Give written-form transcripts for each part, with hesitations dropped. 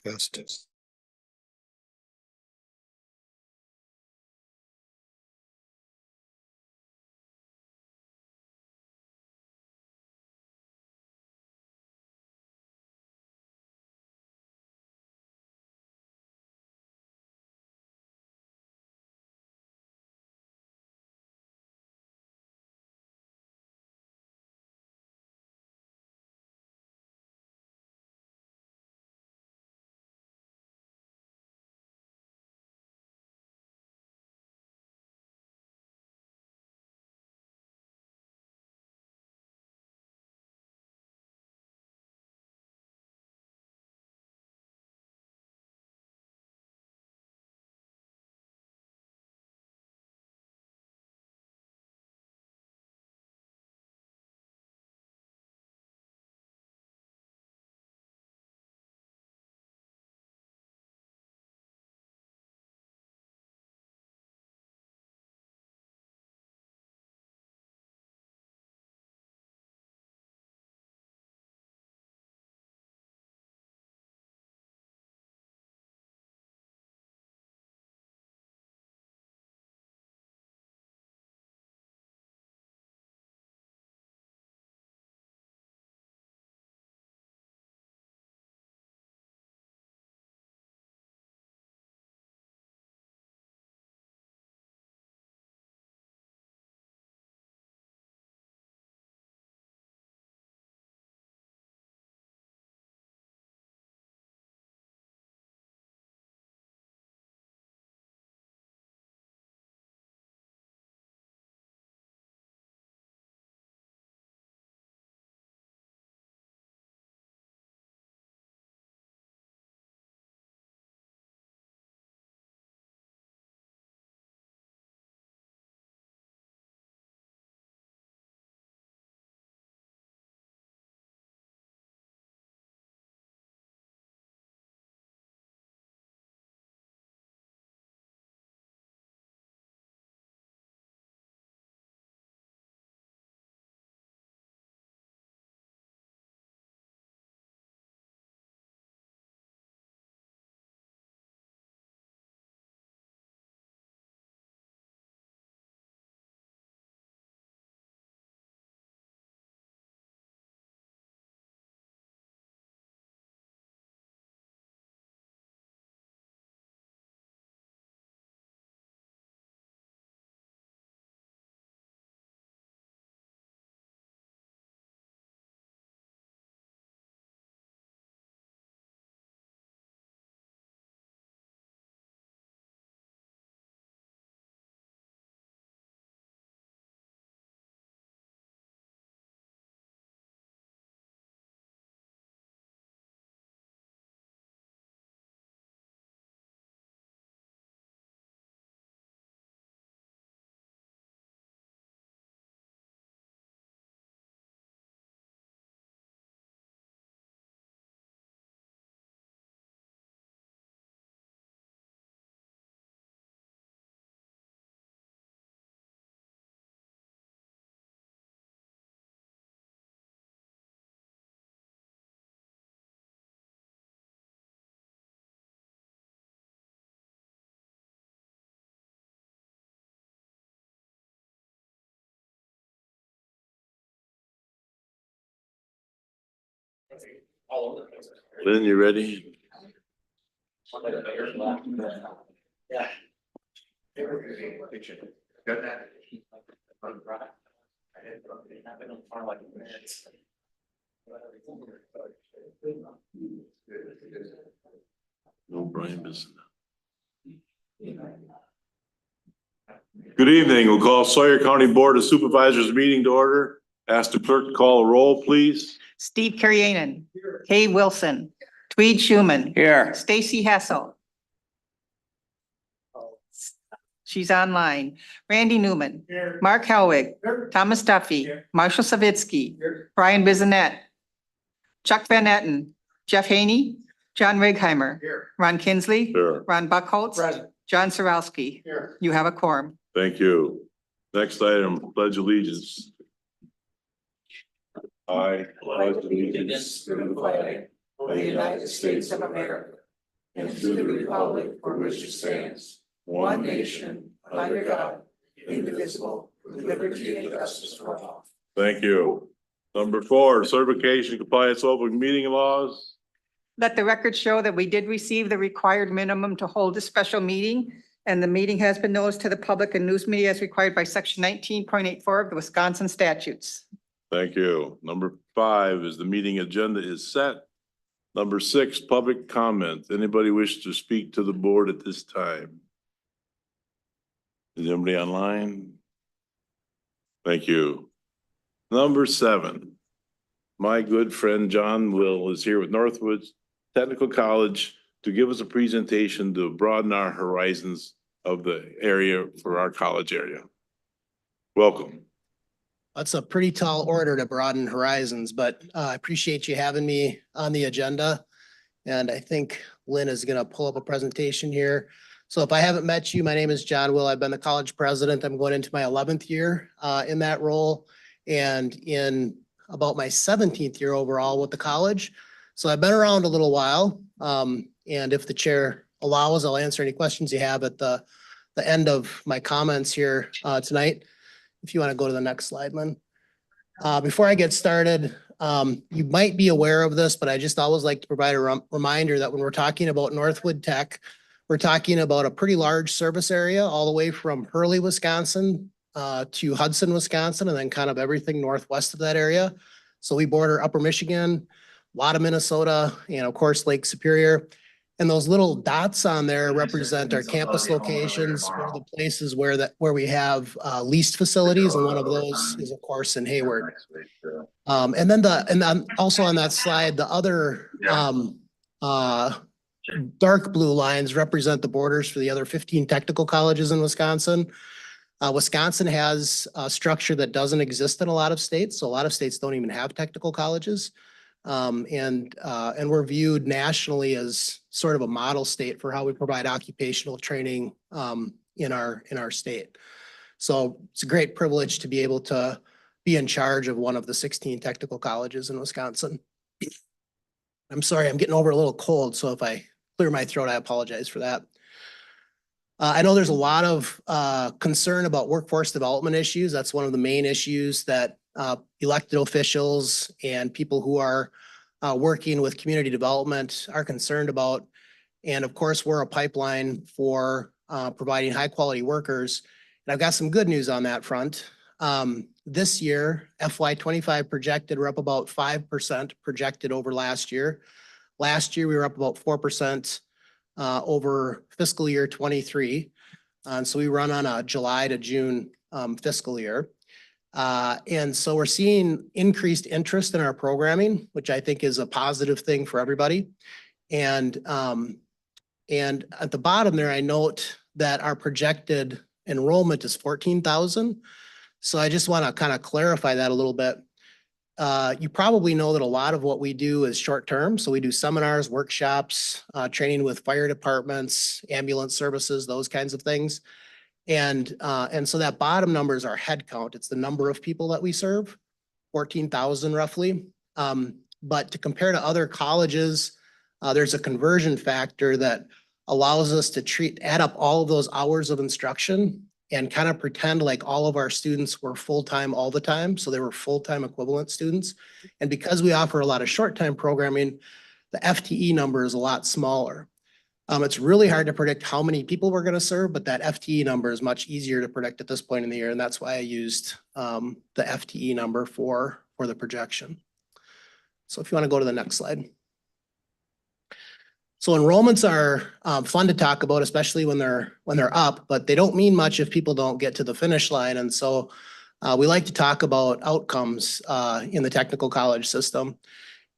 Festus. Lynn, you ready? Yeah. No, Brian is. Good evening. We'll call Sawyer County Board of Supervisors meeting to order. Ask the clerk to call a roll, please. Steve Carrianen, Kay Wilson, Tweed Schuman, Here. Stacy Hessel. She's online. Randy Newman, Mark Helwig, Thomas Duffy, Marshall Savitsky, Brian Bizanet, Chuck Van Etten, Jeff Haney, John Righeimer, Ron Kinsley, Sure. Ron Buckholz, John Sarowski. You have a quorum. Thank you. Next item, pledge allegiance. I pledge allegiance to the flag of the United States of America and to the republic for which it stands, one nation, under God, indivisible, with liberty and justice for all. Thank you. Number 4, certification compliance open meeting laws. Let the record show that we did receive the required minimum to hold a special meeting, and the meeting has been noticed to the public and news media as required by section 19.84 of the Wisconsin statutes. Thank you. Number 5 is the meeting agenda is set. Number 6, public comment. Anybody wish to speak to the board at this time? Is anybody online? Thank you. Number 7, my good friend John Will is here with Northwoods Technical College to give us a presentation to broaden our horizons of the area for our college area. Welcome. That's a pretty tall order to broaden horizons, but I appreciate you having me on the agenda. And I think Lynn is going to pull up a presentation here. So if I haven't met you, my name is John Will. I've been the college president. I'm going into my 11th year in that role and in about my 17th year overall with the college. So I've been around a little while. And if the chair allows, I'll answer any questions you have at the end of my comments here tonight. If you want to go to the next slide, Lynn. Before I get started, you might be aware of this, but I just always like to provide a reminder that when we're talking about Northwood Tech, we're talking about a pretty large service area all the way from Hurley, Wisconsin to Hudson, Wisconsin, and then kind of everything northwest of that area. So we border Upper Michigan, a lot of Minnesota, and of course, Lake Superior. And those little dots on there represent our campus locations or the places where we have leased facilities, and one of those is of course in Hayward. And then also on that slide, the other dark blue lines represent the borders for the other 15 technical colleges in Wisconsin. Wisconsin has a structure that doesn't exist in a lot of states, so a lot of states don't even have technical colleges. And we're viewed nationally as sort of a model state for how we provide occupational training in our state. So it's a great privilege to be able to be in charge of one of the 16 technical colleges in Wisconsin. I'm sorry, I'm getting over a little cold, so if I clear my throat, I apologize for that. I know there's a lot of concern about workforce development issues. That's one of the main issues that elected officials and people who are working with community development are concerned about. And of course, we're a pipeline for providing high quality workers. And I've got some good news on that front. This year, FY25 projected, we're up about 5% projected over last year. Last year, we were up about 4% over fiscal year 23. So we run on a July to June fiscal year. And so we're seeing increased interest in our programming, which I think is a positive thing for everybody. And at the bottom there, I note that our projected enrollment is 14,000. So I just want to kind of clarify that a little bit. You probably know that a lot of what we do is short term. So we do seminars, workshops, training with fire departments, ambulance services, those kinds of things. And so that bottom number is our head count. It's the number of people that we serve, 14,000 roughly. But to compare to other colleges, there's a conversion factor that allows us to add up all of those hours of instruction and kind of pretend like all of our students were full-time all the time. So they were full-time equivalent students. And because we offer a lot of short-time programming, the FTE number is a lot smaller. It's really hard to predict how many people we're going to serve, but that FTE number is much easier to predict at this point in the year. And that's why I used the FTE number for the projection. So if you want to go to the next slide. So enrollments are fun to talk about, especially when they're up, but they don't mean much if people don't get to the finish line. And so we like to talk about outcomes in the technical college system.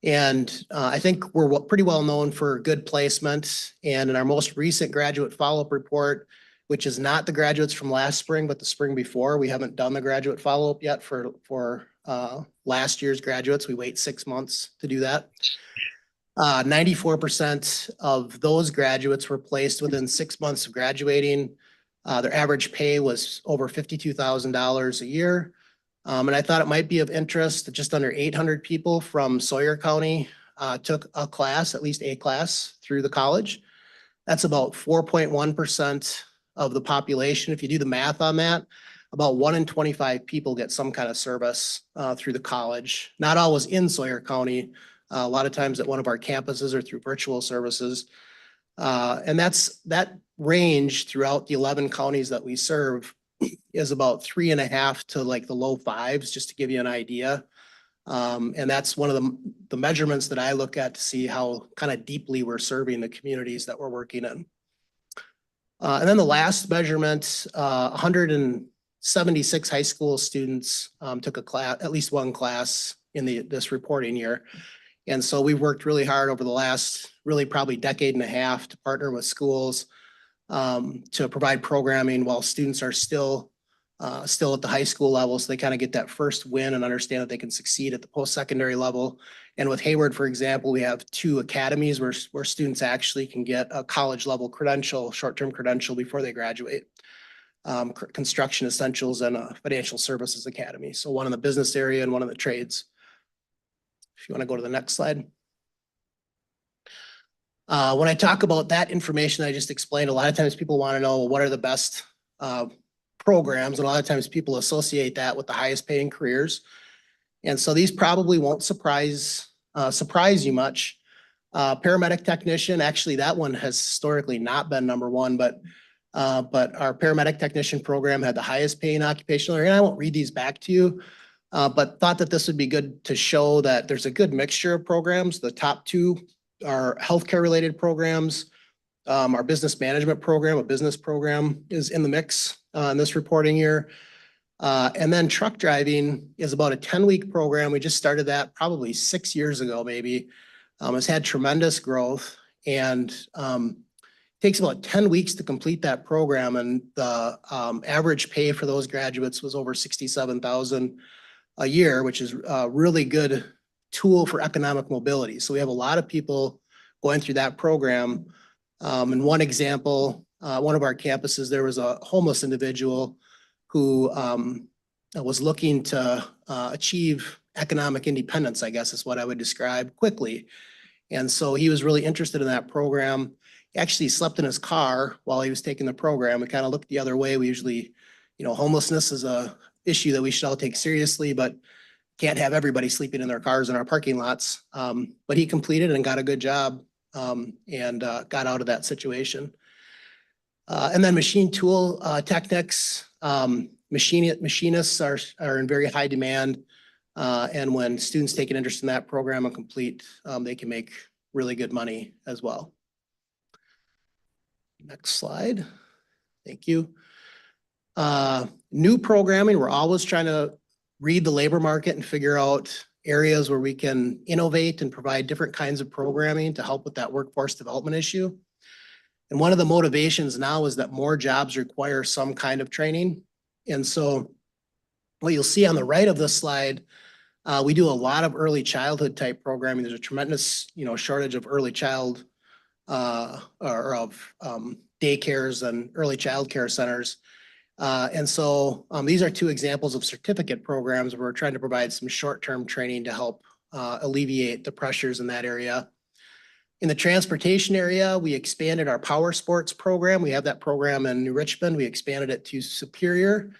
And I think we're pretty well known for good placement. And in our most recent graduate follow-up report, which is not the graduates from last spring, but the spring before, we haven't done the graduate follow-up yet for last year's graduates. We wait 6 months to do that. 94% of those graduates were placed within 6 months of graduating. Their average pay was over $52,000 a year. And I thought it might be of interest that just under 800 people from Sawyer County took a class, at least a class, through the college. That's about 4.1% of the population. If you do the math on that, about 1 in 25 people get some kind of service through the college. Not always in Sawyer County, a lot of times at one of our campuses or through virtual services. And that range throughout the 11 counties that we serve is about 3.5 to like the low fives, just to give you an idea. And that's one of the measurements that I look at to see how kind of deeply we're serving the communities that we're working in. And then the last measurement, 176 high school students took a class, at least one class in this reporting year. And so we've worked really hard over the last really probably decade and a half to partner with schools to provide programming while students are still at the high school level. So they kind of get that first win and understand that they can succeed at the post-secondary level. And with Hayward, for example, we have 2 academies where students actually can get a college level credential, short-term credential before they graduate. Construction Essentials and a Financial Services Academy. So one in the business area and one in the trades. If you want to go to the next slide. When I talk about that information I just explained, a lot of times people want to know what are the best programs, and a lot of times people associate that with the highest paying careers. And so these probably won't surprise you much. Paramedic technician, actually that one has historically not been number one, but our paramedic technician program had the highest paying occupational area. And I won't read these back to you, but thought that this would be good to show that there's a good mixture of programs. The top 2 are healthcare related programs. Our business management program, a business program, is in the mix in this reporting year. And then truck driving is about a 10-week program. We just started that probably 6 years ago, maybe. It's had tremendous growth and takes about 10 weeks to complete that program. And the average pay for those graduates was over $67,000 a year, which is a really good tool for economic mobility. So we have a lot of people going through that program. And one example, one of our campuses, there was a homeless individual who was looking to achieve economic independence, I guess is what I would describe, quickly. And so he was really interested in that program. He actually slept in his car while he was taking the program. We kind of looked the other way. We usually, homelessness is a issue that we should all take seriously, but can't have everybody sleeping in their cars in our parking lots. But he completed and got a good job and got out of that situation. And then machine tool techniques, machinists are in very high demand. And when students take an interest in that program and complete, they can make really good money as well. Next slide. Thank you. New programming, we're always trying to read the labor market and figure out areas where we can innovate and provide different kinds of programming to help with that workforce development issue. And one of the motivations now is that more jobs require some kind of training. And so what you'll see on the right of this slide, we do a lot of early childhood type programming. There's a tremendous, shortage of early child or of daycares and early child care centers. And so these are 2 examples of certificate programs where we're trying to provide some short-term training to help alleviate the pressures in that area. In the transportation area, we expanded our power sports program. We have that program in New Richmond. We expanded it to Superior.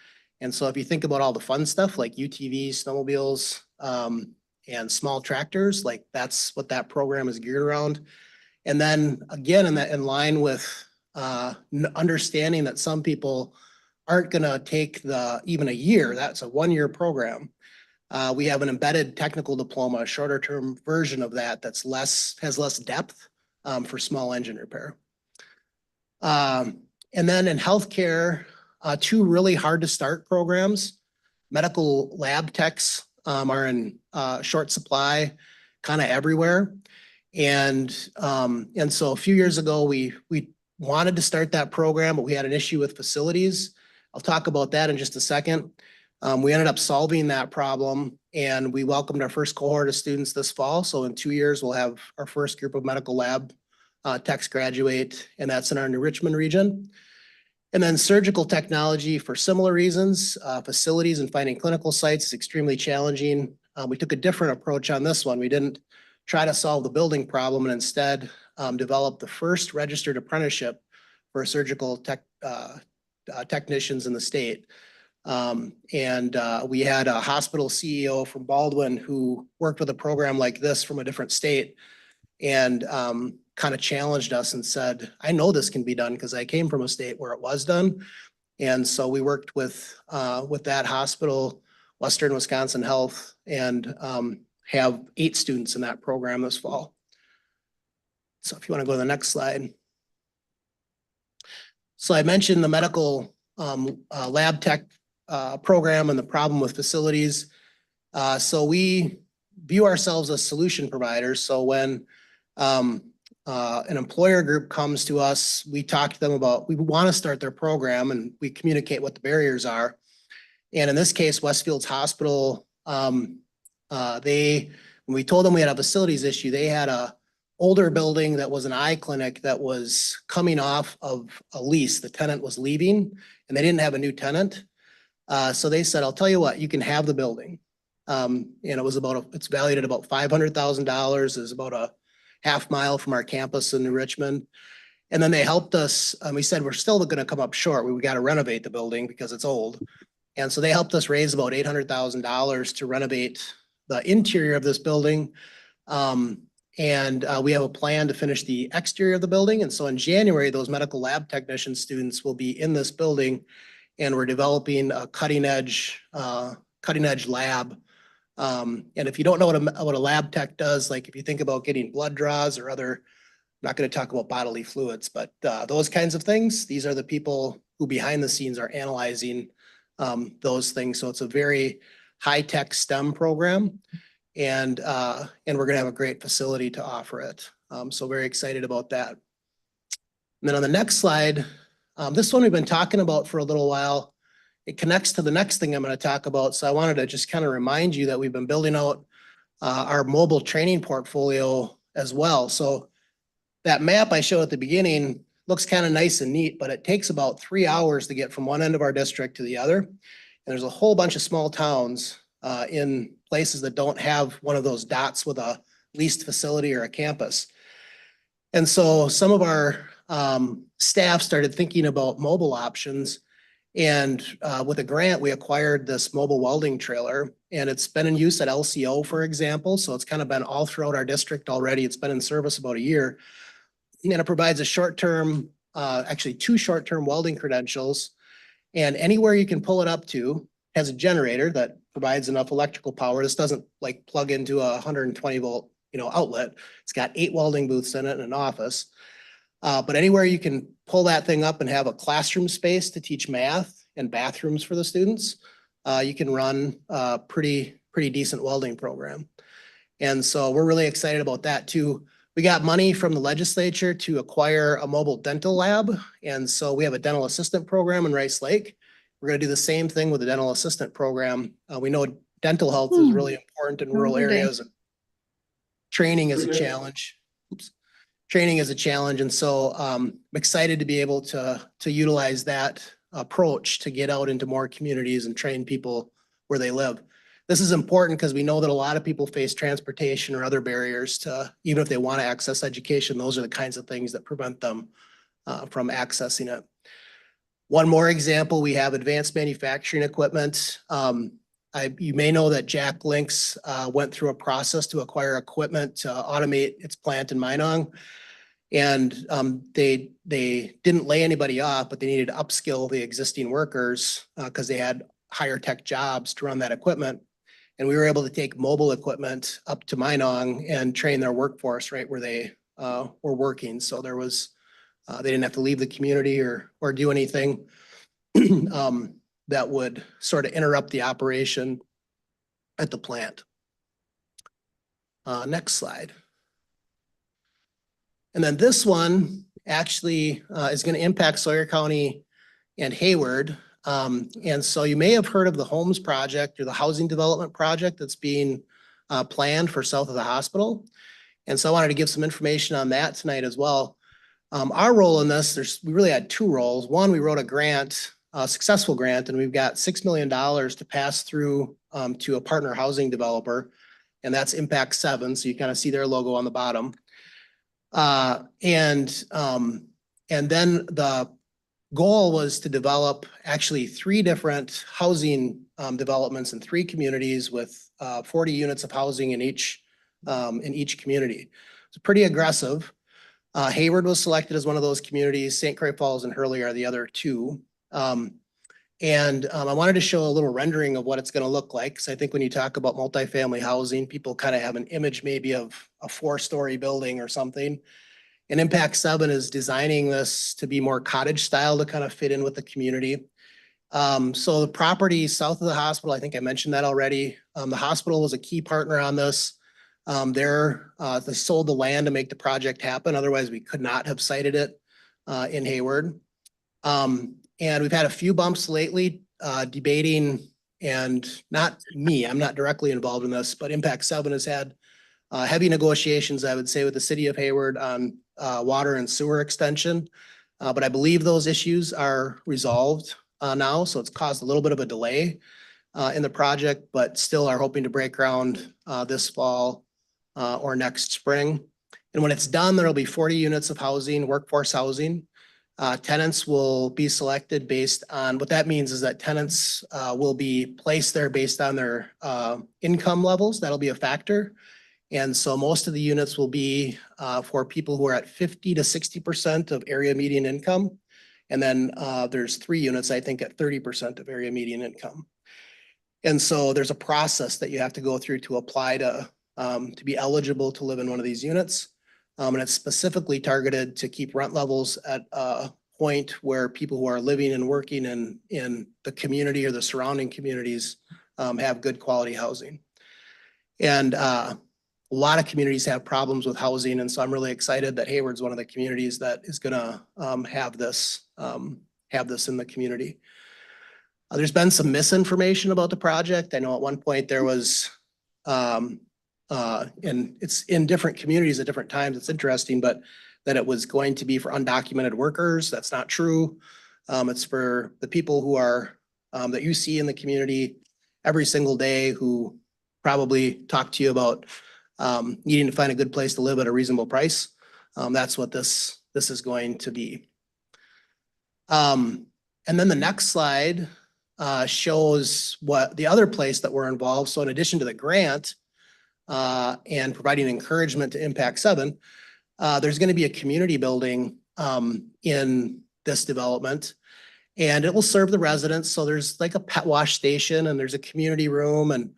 And so if you think about all the fun stuff like UTVs, snowmobiles, and small tractors, like that's what that program is geared around. And then again, in line with understanding that some people aren't going to take even a year, that's a 1-year program. We have an embedded technical diploma, a shorter term version of that has less depth for small engine repair. And then in healthcare, 2 really hard to start programs. Medical lab techs are in short supply kind of everywhere. And so a few years ago, we wanted to start that program, but we had an issue with facilities. I'll talk about that in just a second. We ended up solving that problem and we welcomed our first cohort of students this fall. So in 2 years, we'll have our first group of medical lab techs graduate, and that's in our New Richmond region. And then surgical technology, for similar reasons, facilities and finding clinical sites is extremely challenging. We took a different approach on this one. We didn't try to solve the building problem, and instead developed the first registered apprenticeship for surgical technicians in the state. We had a hospital CEO from Baldwin who worked with a program like this from a different state and kind of challenged us and said, I know this can be done because I came from a state where it was done. And so we worked with that hospital, Western Wisconsin Health, and have 8 students in that program this fall. So if you want to go to the next slide. So I mentioned the medical lab tech program and the problem with facilities. So we view ourselves as solution providers. So when an employer group comes to us, we talk to them about, we want to start their program and we communicate what the barriers are. And in this case, Westfields Hospital, when we told them we had a facilities issue, they had a older building that was an eye clinic that was coming off of a lease. The tenant was leaving and they didn't have a new tenant. So they said, I'll tell you what, you can have the building. And it was it's valued at about $500,000. It's about a half mile from our campus in New Richmond. And then they helped us. We said, we're still going to come up short. We got to renovate the building because it's old. And so they helped us raise about $800,000 to renovate the interior of this building. We have a plan to finish the exterior of the building. And so in January, those medical lab technician students will be in this building and we're developing a cutting edge lab. And if you don't know what a lab tech does, like if you think about getting blood draws or other, I'm not going to talk about bodily fluids, but those kinds of things, these are the people who behind the scenes are analyzing those things. So it's a very high-tech STEM program. And we're going to have a great facility to offer it. So very excited about that. And then on the next slide, this one we've been talking about for a little while. It connects to the next thing I'm going to talk about. So I wanted to just kind of remind you that we've been building out our mobile training portfolio as well. So that map I showed at the beginning looks kind of nice and neat, but it takes about 3 hours to get from one end of our district to the other. And there's a whole bunch of small towns in places that don't have one of those dots with a leased facility or a campus. And so some of our staff started thinking about mobile options. And with a grant, we acquired this mobile welding trailer and it's been in use at LCO, for example. So it's kind of been all throughout our district already. It's been in service about a year. And it provides a short-term, actually 2 short-term welding credentials. And anywhere you can pull it up to has a generator that provides enough electrical power. This doesn't like plug into a 120 volt, outlet. It's got 8 welding booths in it and an office. But anywhere you can pull that thing up and have a classroom space to teach math and bathrooms for the students, you can run a pretty decent welding program. And so we're really excited about that too. We got money from the legislature to acquire a mobile dental lab. And so we have a dental assistant program in Rice Lake. We're going to do the same thing with the dental assistant program. We know dental health is really important in rural areas. And training is a challenge. Training is a challenge. And so I'm excited to be able to utilize that approach to get out into more communities and train people where they live. This is important because we know that a lot of people face transportation or other barriers to, even if they want to access education, those are the kinds of things that prevent them from accessing it. One more example, we have advanced manufacturing equipment. You may know that Jack Links went through a process to acquire equipment to automate its plant in Minong. And they didn't lay anybody off, but they needed to upskill the existing workers because they had higher tech jobs to run that equipment. And we were able to take mobile equipment up to Minong and train their workforce right where they were working. So there was, they didn't have to leave the community or do anything that would sort of interrupt the operation at the plant. Next slide. And then this one actually is going to impact Sawyer County and Hayward. And so you may have heard of the Homes Project or the housing development project that's being planned for south of the hospital. And so I wanted to give some information on that tonight as well. Our role in this, we really had 2 roles. One, we wrote a grant, a successful grant, and we've got $6 million to pass through to a partner housing developer, and that's Impact 7. So you kind of see their logo on the bottom. And then the goal was to develop actually 3 different housing developments in 3 communities with 40 units of housing in each community. It's pretty aggressive. Hayward was selected as one of those communities. St. Croix Falls and Hurley are the other 2. I wanted to show a little rendering of what it's going to look like. Because I think when you talk about multifamily housing, people kind of have an image maybe of a 4-story building or something. And Impact 7 is designing this to be more cottage style to kind of fit in with the community. So the property south of the hospital, I think I mentioned that already. The hospital was a key partner on this. They sold the land to make the project happen. Otherwise, we could not have sited it in Hayward. And we've had a few bumps lately debating, and not me, I'm not directly involved in this, but Impact 7 has had heavy negotiations, I would say, with the city of Hayward on water and sewer extension. But I believe those issues are resolved now, so it's caused a little bit of a delay in the project, but still are hoping to break ground this fall or next spring. And when it's done, there'll be 40 units of housing, workforce housing. Tenants will be selected based on, what that means is that tenants will be placed there based on their income levels. That'll be a factor. And so most of the units will be for people who are at 50 to 60% of area median income. And then there's 3 units, I think, at 30% of area median income. And so there's a process that you have to go through to apply to be eligible to live in one of these units. And it's specifically targeted to keep rent levels at a point where people who are living and working in the community or the surrounding communities have good quality housing. And a lot of communities have problems with housing. And so I'm really excited that Hayward's one of the communities that is gonna have this in the community. There's been some misinformation about the project. I know at one point there was and it's in different communities at different times. It's interesting, but that it was going to be for undocumented workers. That's not true. It's for the people who are, that you see in the community every single day, who probably talk to you about needing to find a good place to live at a reasonable price. That's what this is going to be. And then the next slide shows what the other place that we're involved. So in addition to the grant, and providing encouragement to Impact 7, there's going to be a community building in this development, and it will serve the residents. So there's like a pet wash station, and there's a community room and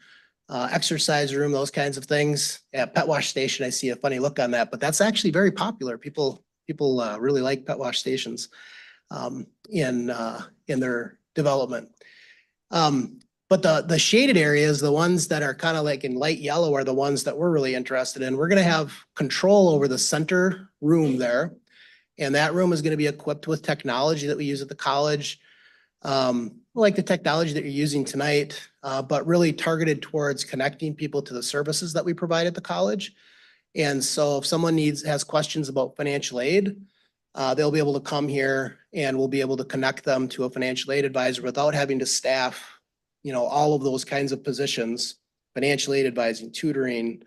exercise room, those kinds of things. Yeah, pet wash station, I see a funny look on that, but that's actually very popular. People really like pet wash stations in their development. But the shaded areas, the ones that are kind of like in light yellow, are the ones that we're really interested in. We're going to have control over the center room there. And that room is going to be equipped with technology that we use at the college, like the technology that you're using tonight, but really targeted towards connecting people to the services that we provide at the college. And so if someone has questions about financial aid, they'll be able to come here and we'll be able to connect them to a financial aid advisor without having to staff all of those kinds of positions: financial aid advising, tutoring,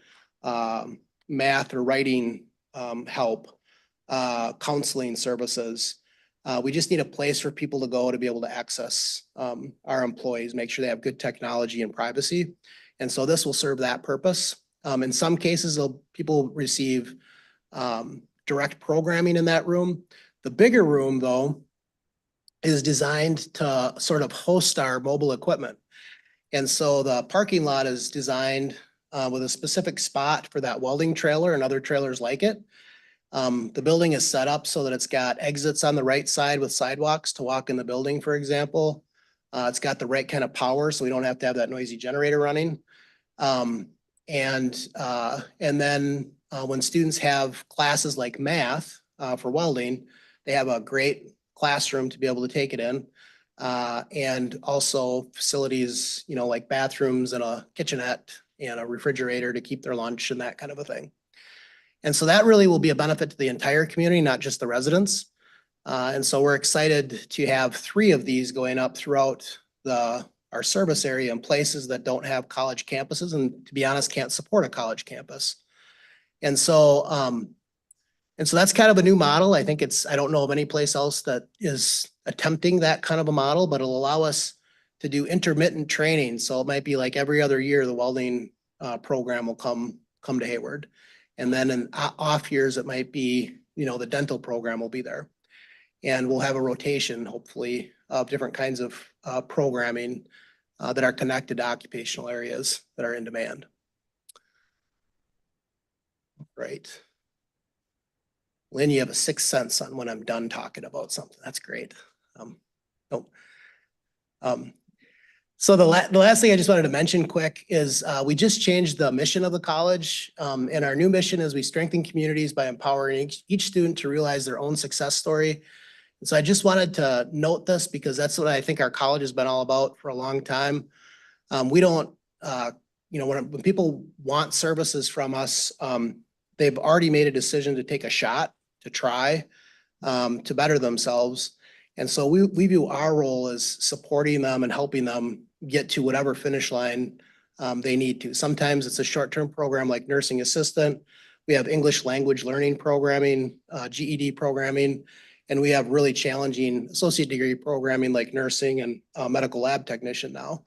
math or writing help, counseling services. We just need a place for people to go to be able to access our employees, make sure they have good technology and privacy. And so this will serve that purpose. In some cases, people receive direct programming in that room. The bigger room, though, is designed to sort of host our mobile equipment. And so the parking lot is designed with a specific spot for that welding trailer and other trailers like it. The building is set up so that it's got exits on the right side with sidewalks to walk in the building, for example. It's got the right kind of power, so we don't have to have that noisy generator running. And then when students have classes like math for welding, they have a great classroom to be able to take it in. And also facilities, like bathrooms and a kitchenette and a refrigerator to keep their lunch and that kind of a thing. And so that really will be a benefit to the entire community, not just the residents. And so we're excited to have 3 of these going up throughout our service area in places that don't have college campuses and, to be honest, can't support a college campus. And so And so that's kind of a new model. I think I don't know of any place else that is attempting that kind of a model, but it'll allow us to do intermittent training. So it might be like every other year, the welding program will come to Hayward. And then in off years, it might be, the dental program will be there. And we'll have a rotation, hopefully, of different kinds of programming that are connected to occupational areas that are in demand. Right. Lynn, you have a sixth sense on when I'm done talking about something. That's great. So the last thing I just wanted to mention quick is we just changed the mission of the college. And our new mission is we strengthen communities by empowering each student to realize their own success story. And so I just wanted to note this because that's what I think our college has been all about for a long time. We don't, when people want services from us, they've already made a decision to take a shot, to try, to better themselves. And so we view our role as supporting them and helping them get to whatever finish line they need to. Sometimes it's a short-term program like nursing assistant. We have English language learning programming, GED programming, and we have really challenging associate degree programming like nursing and medical lab technician now.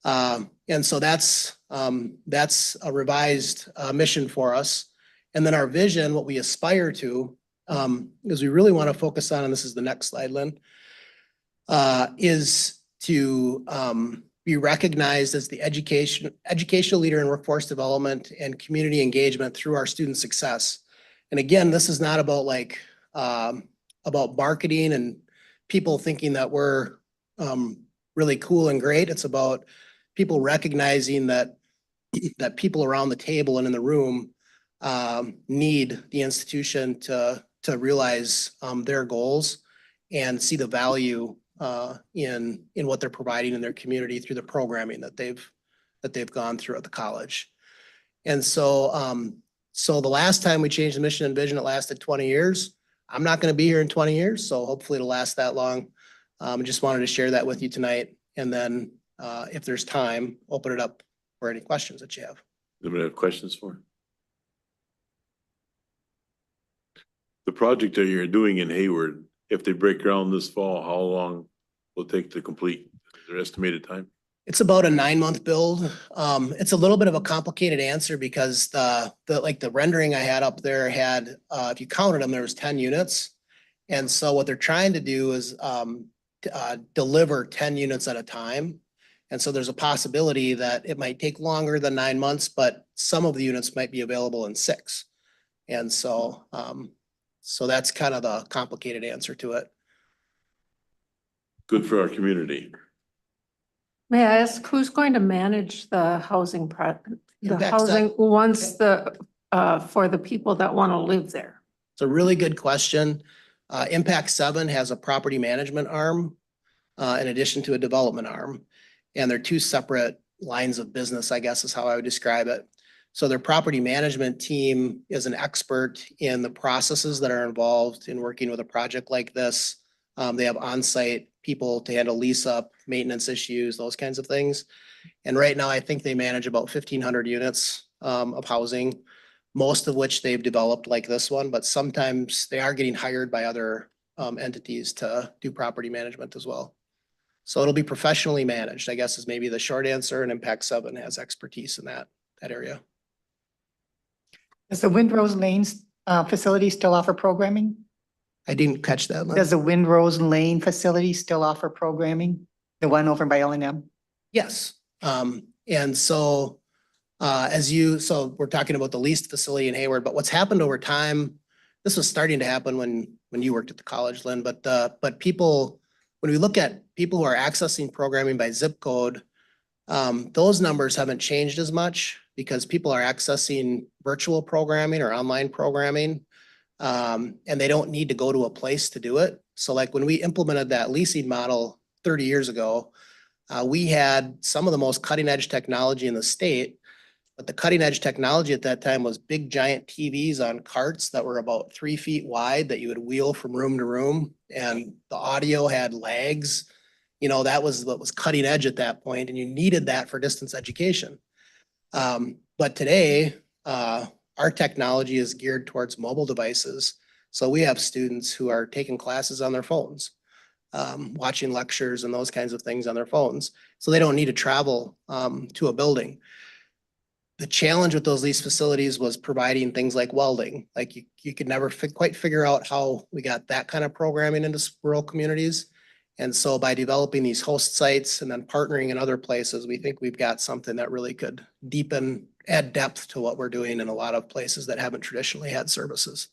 And so that's a revised mission for us. And then our vision, what we aspire to, is we really want to focus on, and this is the next slide, Lynn, is to be recognized as the educational leader in workforce development and community engagement through our student success. And again, this is not about about marketing and people thinking that we're really cool and great. It's about people recognizing that people around the table and in the room need the institution to realize their goals and see the value in what they're providing in their community through the programming that they've gone through at the college. And so the last time we changed the mission and vision, it lasted 20 years. I'm not going to be here in 20 years, so hopefully it'll last that long. I just wanted to share that with you tonight. And then if there's time, open it up for any questions that you have. Anybody have questions for? The project that you're doing in Hayward, if they break ground this fall, how long will it take to complete? Is there estimated time? It's about a 9-month build. It's a little bit of a complicated answer because the rendering I had up there had, if you counted them, there was 10 units. And so what they're trying to do is deliver 10 units at a time. And so there's a possibility that it might take longer than 9 months, but some of the units might be available in 6. And so that's kind of the complicated answer to it. Good for our community. May I ask, who's going to manage the housing Impact Seven. once for the people that want to live there? It's a really good question. Impact 7 has a property management arm in addition to a development arm. And they're 2 separate lines of business, I guess is how I would describe it. So their property management team is an expert in the processes that are involved in working with a project like this. They have on-site people to handle lease up, maintenance issues, those kinds of things. And right now, I think they manage about 1,500 units of housing, most of which they've developed like this one, but sometimes they are getting hired by other entities to do property management as well. So it'll be professionally managed, I guess is maybe the short answer, and Impact 7 has expertise in that area. Does the Windrose Lanes facility still offer programming? I didn't catch that. Lynn. Does the Windrose Lane facility still offer programming? The one over by L&M? Yes. And so so we're talking about the leased facility in Hayward, but what's happened over time, this was starting to happen when you worked at the college, Lynn, but people, when we look at people who are accessing programming by zip code, those numbers haven't changed as much because people are accessing virtual programming or online programming. And they don't need to go to a place to do it. So like when we implemented that leasing model 30 years ago, we had some of the most cutting edge technology in the state, but the cutting edge technology at that time was big giant TVs on carts that were about 3 feet wide that you would wheel from room to room. And the audio had lags, that was what was cutting edge at that point, and you needed that for distance education. But today, our technology is geared towards mobile devices. So we have students who are taking classes on their phones, watching lectures and those kinds of things on their phones. So they don't need to travel to a building. The challenge with those lease facilities was providing things like welding. Like you could never quite figure out how we got that kind of programming into rural communities. And so by developing these host sites and then partnering in other places, we think we've got something that really could deepen, add depth to what we're doing in a lot of places that haven't traditionally had services.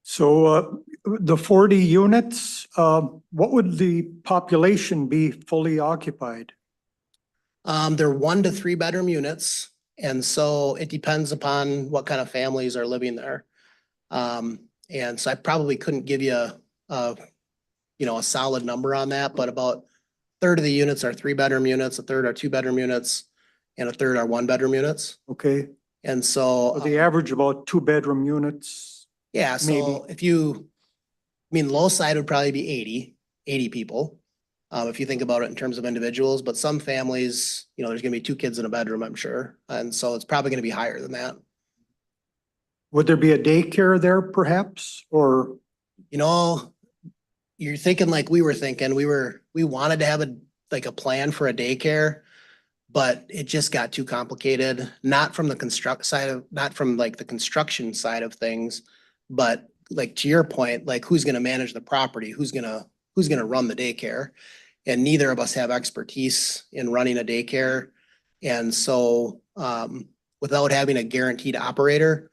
So the 40 units, what would the population be fully occupied? They're 1 to 3 bedroom units. And so it depends upon what kind of families are living there. And so I probably couldn't give you a solid number on that, but about a third of the units are 3 bedroom units, a third are 2 bedroom units, and a third are 1 bedroom units. Okay, And so. the average about 2 bedroom units. Yeah, so low side would probably be 80 people. If you think about it in terms of individuals, but some families, there's gonna be 2 kids in a bedroom, I'm sure. And so it's probably gonna be higher than that. Would there be a daycare there perhaps, or? You're thinking like we were thinking, we wanted to have a plan for a daycare, but it just got too complicated, not from the construction side of things, but like to your point, like who's gonna manage the property, who's gonna run the daycare? And neither of us have expertise in running a daycare. And so without having a guaranteed operator,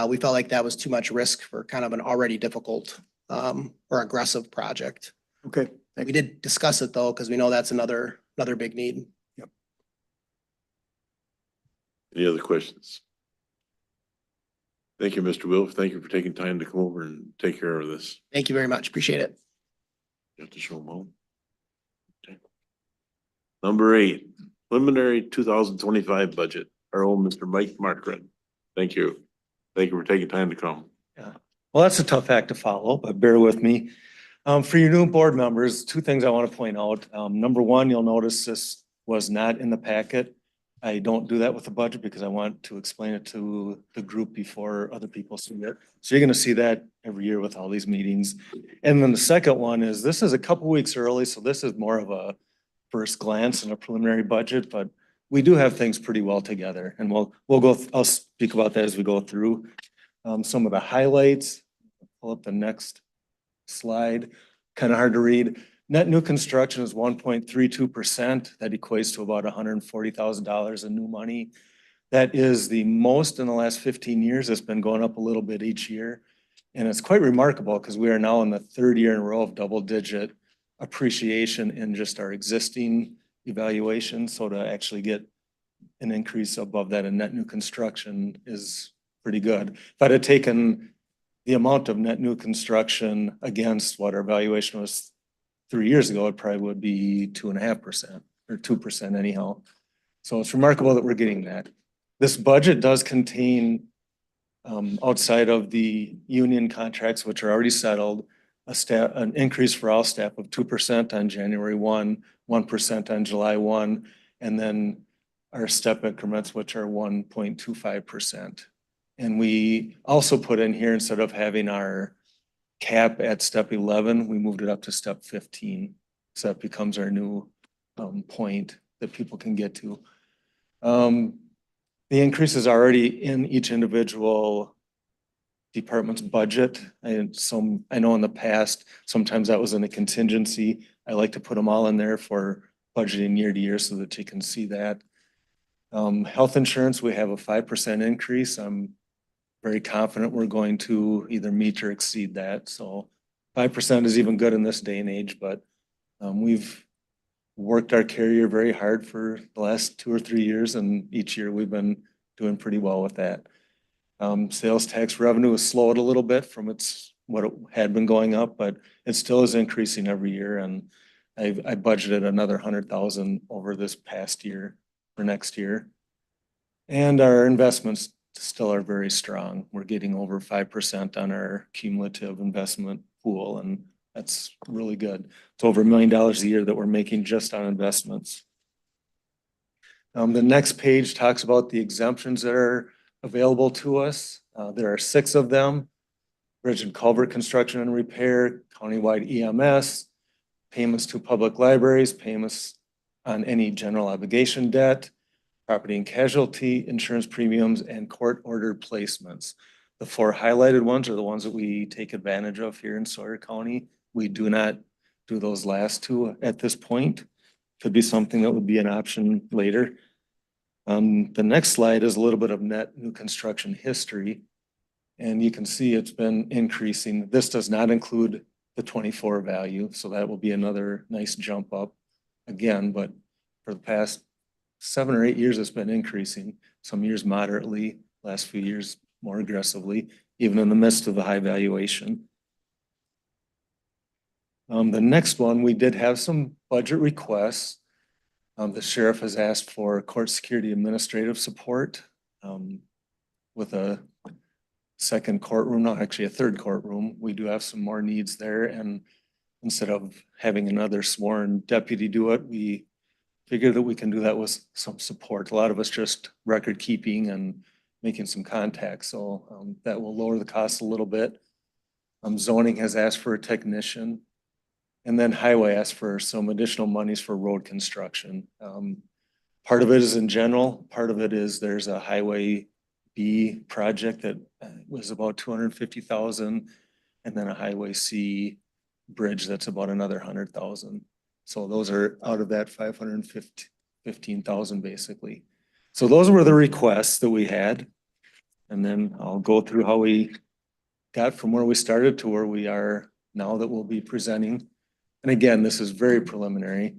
we felt like that was too much risk for kind of an already difficult or aggressive project. Okay. We did discuss it though, because we know that's another big need. Any other questions? Thank you, Mr. Wilf. Thank you for taking time to come over and take care of this. Thank you very much. Appreciate it. You have to show them home. Okay. Number 8, preliminary 2025 budget. Our old Mr. Mike Markren. Thank you. Thank you for taking time to come. Well, that's a tough act to follow, but bear with me. For your new board members, 2 things I want to point out. Number 1, you'll notice this was not in the packet. I don't do that with the budget because I want to explain it to the group before other people see it. So you're going to see that every year with all these meetings. And then the second one is this is a couple weeks early, so this is more of a first glance and a preliminary budget, but we do have things pretty well together. And I'll speak about that as we go through some of the highlights. Pull up the next slide. Kind of hard to read. Net new construction is 1.32%. That equates to about $140,000 in new money. That is the most in the last 15 years. It's been going up a little bit each year. And it's quite remarkable because we are now in the 3rd year in a row of double-digit appreciation in just our existing evaluation. So to actually get an increase above that in net new construction is pretty good. If I'd have taken the amount of net new construction against what our valuation was 3 years ago, it probably would be 2.5% or 2% anyhow. So it's remarkable that we're getting that. This budget does contain, outside of the union contracts, which are already settled, an increase for all staff of 2% on January 1, 1% on July 1, and then our step increments, which are 1.25%. And we also put in here, instead of having our cap at step 11, we moved it up to step 15. So that becomes our new point that people can get to. The increase is already in each individual department's budget. And I know in the past, sometimes that was in a contingency. I like to put them all in there for budgeting year to year so that you can see that. Health insurance, we have a 5% increase. I'm very confident we're going to either meet or exceed that. So 5% is even good in this day and age, but we've worked our carrier very hard for the last 2 or 3 years, and each year we've been doing pretty well with that. Sales tax revenue has slowed a little bit from what it had been going up, but it still is increasing every year. And I budgeted another 100,000 over this past year for next year. And our investments still are very strong. We're getting over 5% on our cumulative investment pool, and that's really good. It's over $1 million a year that we're making just on investments. The next page talks about the exemptions that are available to us. There are 6 of them. Bridge and culvert construction and repair, countywide EMS, payments to public libraries, payments on any general obligation debt, property and casualty, insurance premiums, and court-ordered placements. The 4 highlighted ones are the ones that we take advantage of here in Sawyer County. We do not do those last 2 at this point. Could be something that would be an option later. The next slide is a little bit of net new construction history. And you can see it's been increasing. This does not include the 24 value, so that will be another nice jump up again, but for the past 7 or 8 years, it's been increasing. Some years moderately, last few years more aggressively, even in the midst of the high valuation. The next one, we did have some budget requests. The sheriff has asked for court security administrative support with a second courtroom, not actually a third courtroom. We do have some more needs there, and instead of having another sworn deputy do it, we figure that we can do that with some support. A lot of us just record keeping and making some contacts, so that will lower the cost a little bit. Zoning has asked for a technician, and then highway asked for some additional monies for road construction. Part of it is in general, part of it is there's a highway B project that was about 250,000, and then a highway C bridge that's about another 100,000. So those are out of that 515,000 basically. So those were the requests that we had. And then I'll go through how we got from where we started to where we are now that we'll be presenting. And again, this is very preliminary.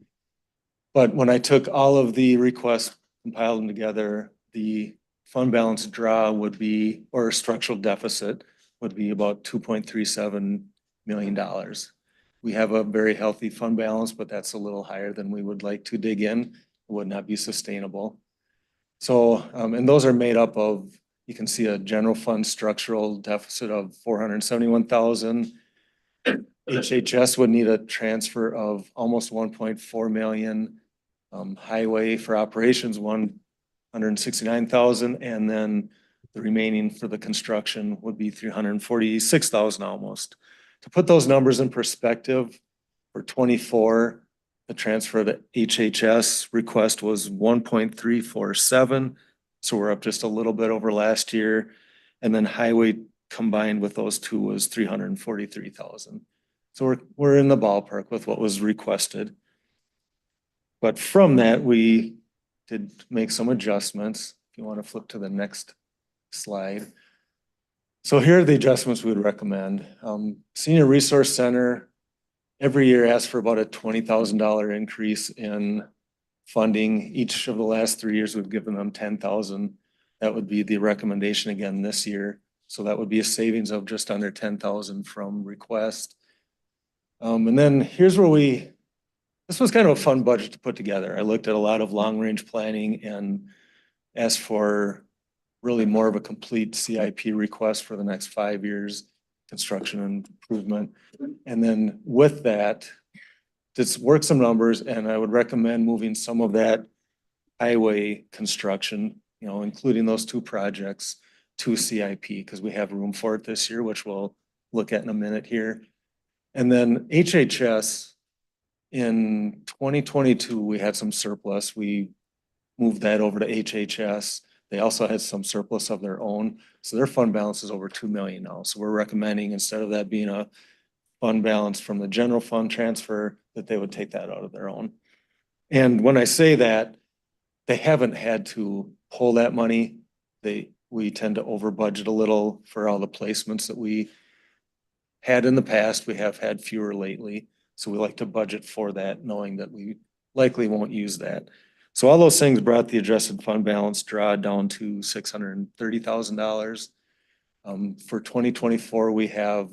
But when I took all of the requests, compiled them together, the fund balance draw would be, or structural deficit would be about $2.37 million. We have a very healthy fund balance, but that's a little higher than we would like to dig in. It would not be sustainable. So, and those are made up of, you can see a general fund structural deficit of 471,000. HHS would need a transfer of almost 1.4 million. Highway for operations, 169,000, and then the remaining for the construction would be 346,000 almost. To put those numbers in perspective, for 24, the transfer of the HHS request was 1.347. So we're up just a little bit over last year. And then highway combined with those 2 was 343,000. So we're in the ballpark with what was requested. But from that, we did make some adjustments. If you want to flip to the next slide. So here are the adjustments we would recommend. Senior Resource Center every year asks for about a $20,000 increase in funding. Each of the last 3 years, we've given them 10,000. That would be the recommendation again this year. So that would be a savings of just under 10,000 from request. And then here's where this was kind of a fun budget to put together. I looked at a lot of long-range planning and asked for really more of a complete CIP request for the next 5 years, construction and improvement. And then with that, just work some numbers, and I would recommend moving some of that highway construction, including those 2 projects, to CIP, because we have room for it this year, which we'll look at in a minute here. And then HHS, in 2022, we had some surplus. We moved that over to HHS. They also had some surplus of their own. So their fund balance is over 2 million now. So we're recommending, instead of that being a fund balance from the general fund transfer, that they would take that out of their own. And when I say that, they haven't had to pull that money. We tend to over budget a little for all the placements that we had in the past. We have had fewer lately. So we like to budget for that, knowing that we likely won't use that. So all those things brought the adjusted fund balance draw down to $630,000. For 2024, we have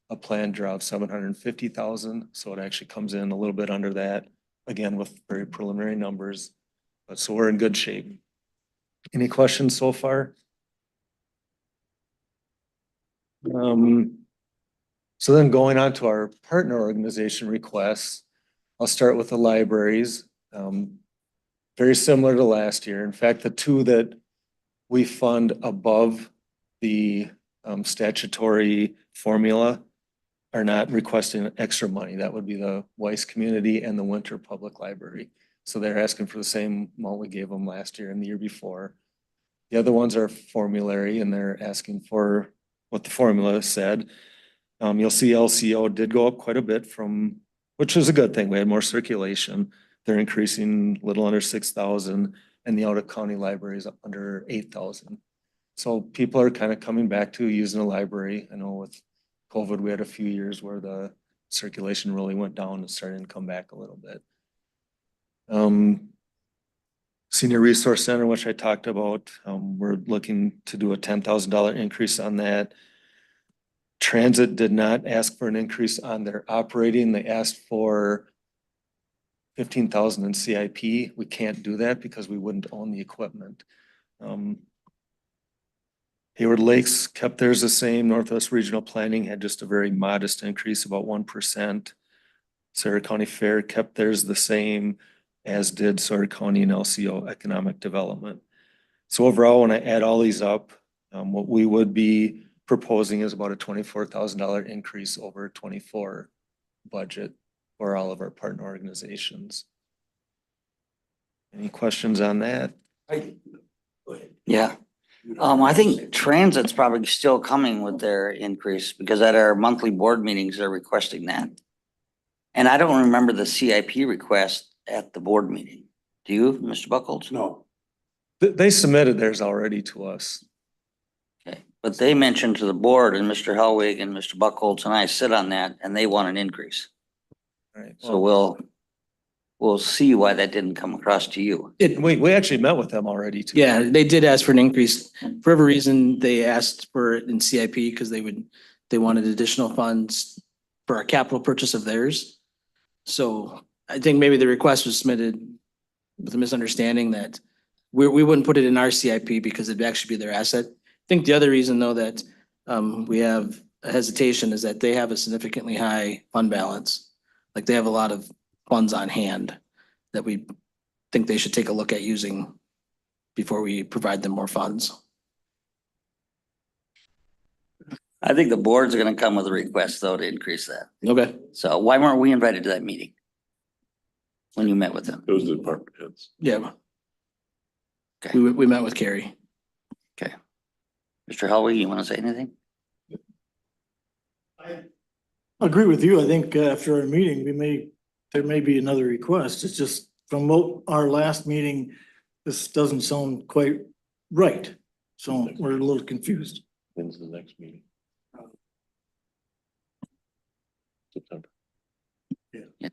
a planned draw of 750,000. So it actually comes in a little bit under that, again, with very preliminary numbers. But so we're in good shape. Any questions so far? So then going on to our partner organization requests, I'll start with the libraries. very similar to last year. In fact, the two that we fund above the statutory formula are not requesting extra money. That would be the Weiss Community and the Winter Public Library. So they're asking for the same amount we gave them last year and the year before. The other ones are formulary and they're asking for what the formula said. You'll see LCO did go up quite a bit from, which is a good thing. We had more circulation. They're increasing a little under 6,000 and the out of county library is under 8,000. So people are kind of coming back to using the library. I know with COVID, we had a few years where the circulation really went down and started to come back a little bit. Senior Resource Center, which I talked about, we're looking to do a $10,000 increase on that. Transit did not ask for an increase on their operating. They asked for 15,000 in CIP. We can't do that because we wouldn't own the equipment. Hayward Lakes kept theirs the same. Northwest Regional Planning had just a very modest increase, about 1%. Sawyer County Fair kept theirs the same, as did Sawyer County and LCO Economic Development. So overall, when I add all these up, what we would be proposing is about a $24,000 increase over 24 budget for all of our partner organizations. Any questions on that? Yeah. I think Transit's probably still coming with their increase because at our monthly board meetings, they're requesting that. And I don't remember the CIP request at the board meeting. Do you, Mr. Buckles? No. They submitted theirs already to us. Okay, but they mentioned to the board and Mr. Hellwig and Mr. Buckholz and I sit on that and they want an increase. All right. So we'll see why that didn't come across to you. We actually met with them already too. Yeah, they did ask for an increase. For whatever reason, they asked for it in CIP because they wanted additional funds for a capital purchase of theirs. So I think maybe the request was submitted with a misunderstanding that we wouldn't put it in our CIP because it'd actually be their asset. I think the other reason though that we have a hesitation is that they have a significantly high fund balance. Like they have a lot of funds on hand that we think they should take a look at using before we provide them more funds. I think the board's gonna come with a request though to increase that. Okay. So why weren't we invited to that meeting? When you met with them? It was the department heads. Yeah. Okay. We met with Carrie. Mr. Hellwig, you wanna say anything? I agree with you. I think after our meeting, there may be another request. It's just from our last meeting, this doesn't sound quite right. So we're a little confused. When's the next meeting? September. Yeah.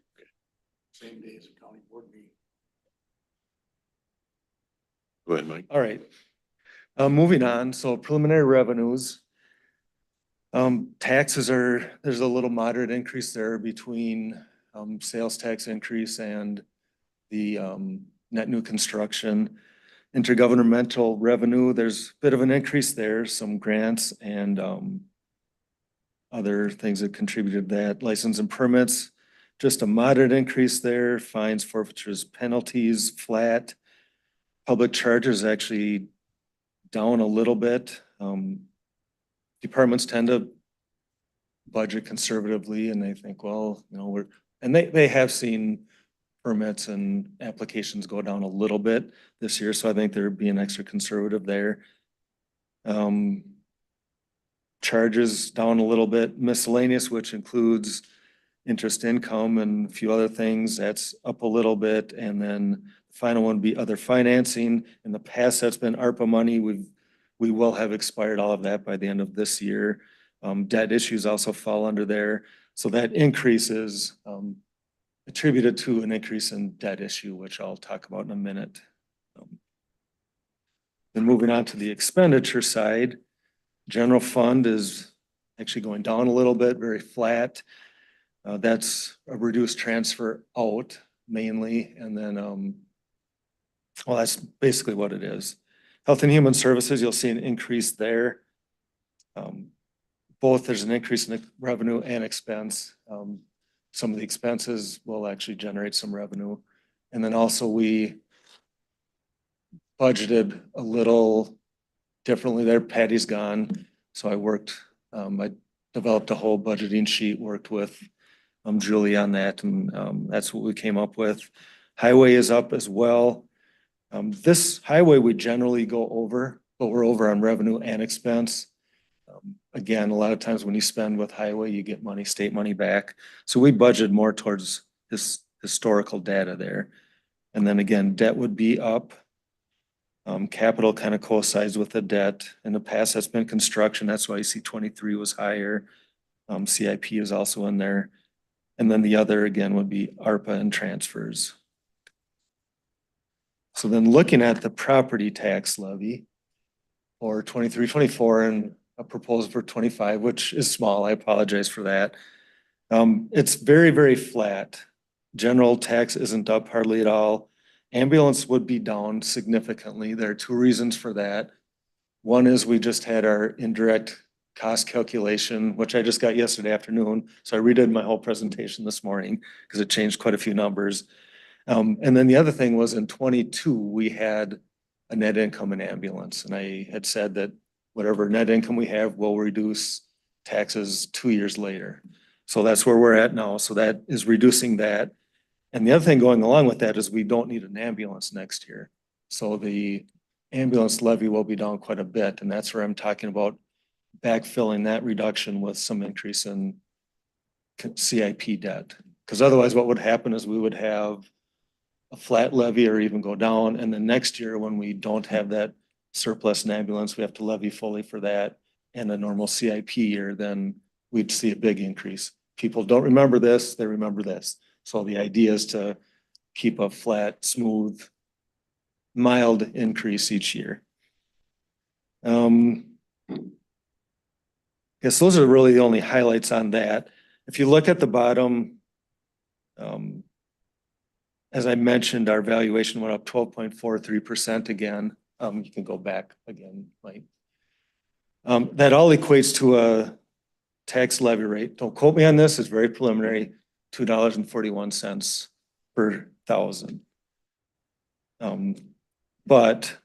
Same day as a county board meeting. Go ahead, Mike. All right. Moving on, so preliminary revenues. Taxes there's a little moderate increase there between sales tax increase and the net new construction. Intergovernmental revenue, there's a bit of an increase there, some grants and other things that contributed to that. License and permits, just a moderate increase there. Fines, forfeitures, penalties, flat. Public charges actually down a little bit. Departments tend to budget conservatively and they think, well, you know, they have seen permits and applications go down a little bit this year. So I think they're being extra conservative there. Charges down a little bit. Miscellaneous, which includes interest income and a few other things, that's up a little bit. And then the final one would be other financing. In the past, that's been ARPA money. We will have expired all of that by the end of this year. Debt issues also fall under there. So that increase is attributed to an increase in debt issue, which I'll talk about in a minute. Then moving on to the expenditure side, general fund is actually going down a little bit, very flat. That's a reduced transfer out mainly. And then, well, that's basically what it is. Health and Human Services, you'll see an increase there. Both there's an increase in revenue and expense. Some of the expenses will actually generate some revenue. And then also we budgeted a little differently there. Patty's gone, so I developed a whole budgeting sheet, worked with Julie on that, and that's what we came up with. Highway is up as well. This highway we generally go over, but we're over on revenue and expense. Again, a lot of times when you spend with highway, you get money, state money back. So we budgeted more towards this historical data there. And then again, debt would be up. Capital kind of coincides with the debt. In the past, that's been construction. That's why you see 23 was higher. CIP is also in there. And then the other again would be ARPA and transfers. So then looking at the property tax levy for 23, 24 and a proposal for 25, which is small. I apologize for that. It's very, very flat. General tax isn't up hardly at all. Ambulance would be down significantly. There are two reasons for that. One is we just had our indirect cost calculation, which I just got yesterday afternoon. So I redid my whole presentation this morning because it changed quite a few numbers. And then the other thing was in 22, we had a net income in ambulance. And I had said that whatever net income we have will reduce taxes 2 years later. So that's where we're at now. So that is reducing that. And the other thing going along with that is we don't need an ambulance next year. So the ambulance levy will be down quite a bit. And that's where I'm talking about backfilling that reduction with some increase in CIP debt. Because otherwise what would happen is we would have a flat levy or even go down. And then next year when we don't have that surplus in ambulance, we have to levy fully for that. And a normal CIP year, then we'd see a big increase. People don't remember this, they remember this. So the idea is to keep a flat, smooth, mild increase each year. Guess those are really the only highlights on that. If you look at the bottom, as I mentioned, our valuation went up 12.43% again. You can go back again, Mike. That all equates to a tax levy rate. Don't quote me on this, it's very preliminary, $2.41 per thousand. But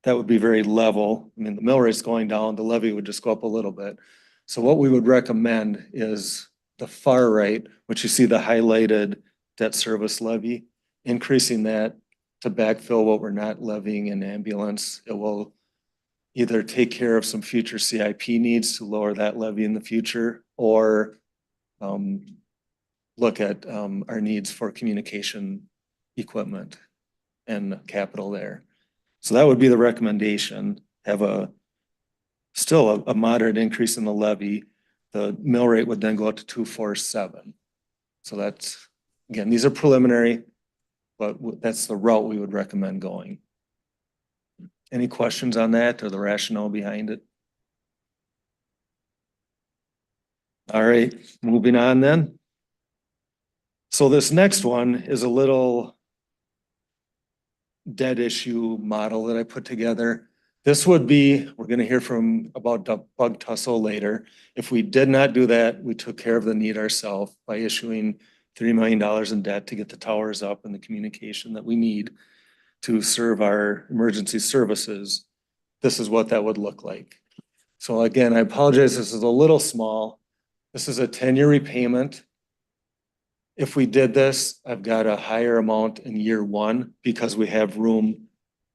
that would be very level. I mean, the mill rate's going down, the levy would just go up a little bit. So what we would recommend is the far right, which you see the highlighted debt service levy, increasing that to backfill what we're not levying in ambulance. It will either take care of some future CIP needs to lower that levy in the future, or look at our needs for communication equipment and capital there. So that would be the recommendation, have still a moderate increase in the levy. The mill rate would then go up to 247. So that's, again, these are preliminary, but that's the route we would recommend going. Any questions on that or the rationale behind it? All right, moving on then. So this next one is a little debt issue model that I put together. This would be, we're going to hear from about the bug tussle later. If we did not do that, we took care of the need ourselves by issuing $3 million in debt to get the towers up and the communication that we need to serve our emergency services. This is what that would look like. So again, I apologize, this is a little small. This is a 10-year repayment. If we did this, I've got a higher amount in year one because we have room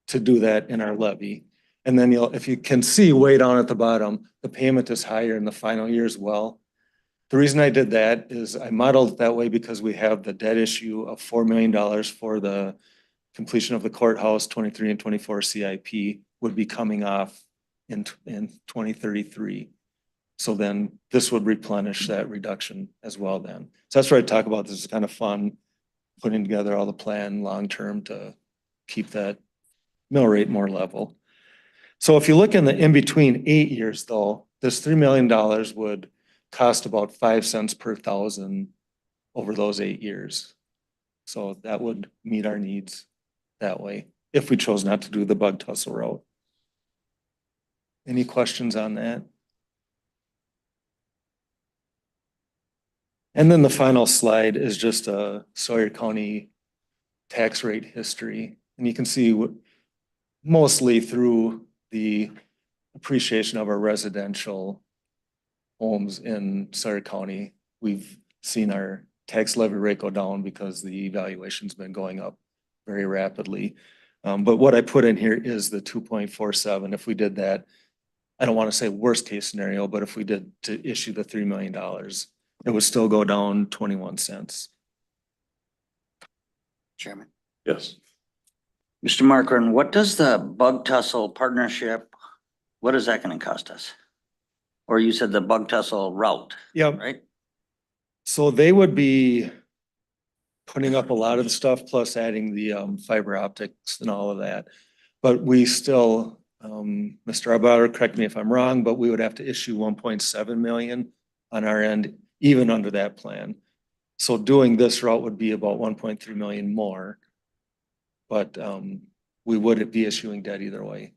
to do that in our levy. And then if you can see way down at the bottom, the payment is higher in the final year as well. The reason I did that is I modeled it that way because we have the debt issue of $4 million for the completion of the courthouse. 23 and 24 CIP would be coming off in 2033. So then this would replenish that reduction as well then. So that's where I talk about this is kind of fun, putting together all the plan long-term to keep that mill rate more level. So if you look in between 8 years though, this $3 million would cost about 5 cents per thousand over those 8 years. So that would meet our needs that way if we chose not to do the bug tussle route. Any questions on that? And then the final slide is just a Sawyer County tax rate history. And you can see mostly through the appreciation of our residential homes in Sawyer County. We've seen our tax levy rate go down because the evaluation's been going up very rapidly. But what I put in here is the 2.47. If we did that, I don't want to say worst case scenario, but if we did to issue the $3 million, it would still go down 21 cents. Chairman. Yes. Mr. Markern, what does the Bug Tussle partnership, what is that gonna cost us? Or you said the Bug Tussle route, Yep. right? So they would be putting up a lot of the stuff plus adding the fiber optics and all of that. But we still, Mr. Arbauer, correct me if I'm wrong, but we would have to issue 1.7 million on our end, even under that plan. So doing this route would be about 1.3 million more. But we would be issuing debt either way.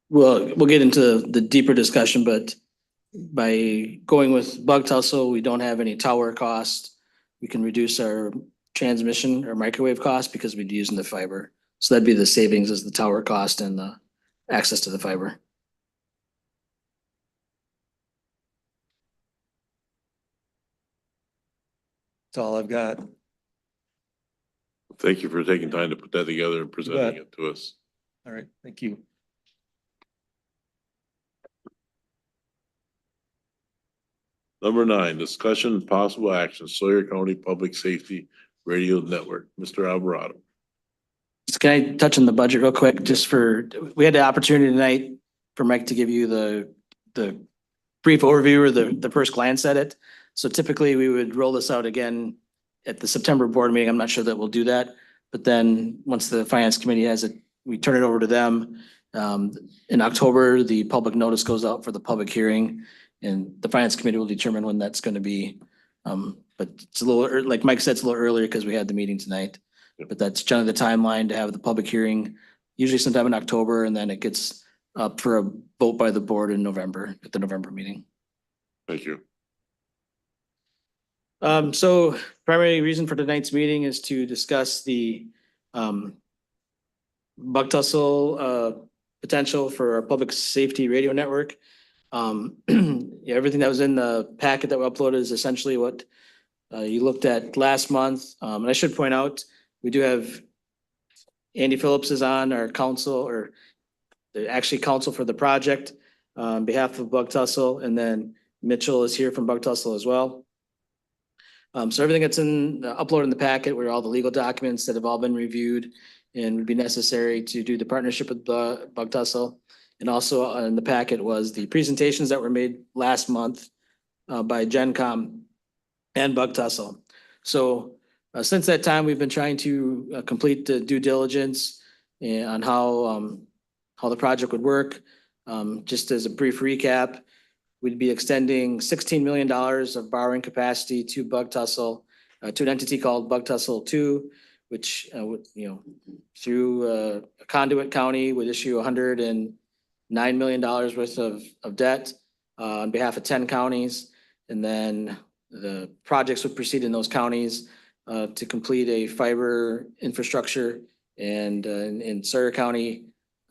We'll get into the deeper discussion, but by going with Bug Tussle, we don't have any tower cost. We can reduce our transmission or microwave cost because we'd be using the fiber. So that'd be the savings is the tower cost and the access to the fiber. That's all I've got. Thank you for taking time to put that together and presenting it to us. All right, thank you. Number 9, discussion and possible action, Sawyer County Public Safety Radio Network. Mr. Alvarado. So can I touch on the budget real quick? We had the opportunity tonight for Mike to give you the brief overview or the first glance at it. So typically we would roll this out again at the September board meeting. I'm not sure that we'll do that. But then once the finance committee has it, we turn it over to them. In October, the public notice goes out for the public hearing and the finance committee will determine when that's going to be. But it's a little, like Mike said, it's a little earlier because we had the meeting tonight. But that's generally the timeline to have the public hearing, usually sometime in October, and then it gets up for a vote by the board in November, at the November meeting. Thank you. So primary reason for tonight's meeting is to discuss the Bug Tussle potential for our public safety radio network. Yeah, everything that was in the packet that we uploaded is essentially what you looked at last month. And I should point out, we do have Andy Phillips is on our council, or actually council for the project on behalf of Bug Tussle, and then Mitchell is here from Bug Tussle as well. So everything that's uploaded in the packet were all the legal documents that have all been reviewed and would be necessary to do the partnership with Bug Tussle. And also in the packet was the presentations that were made last month by GenCom and Bug Tussle. So since that time, we've been trying to complete the due diligence on how the project would work. Just as a brief recap, we'd be extending $16 million of borrowing capacity to Bug Tussle, to an entity called Bug Tussle 2, which through a conduit county would issue $109 million worth of debt on behalf of 10 counties. And then the projects would proceed in those counties to complete a fiber infrastructure and in Sawyer County,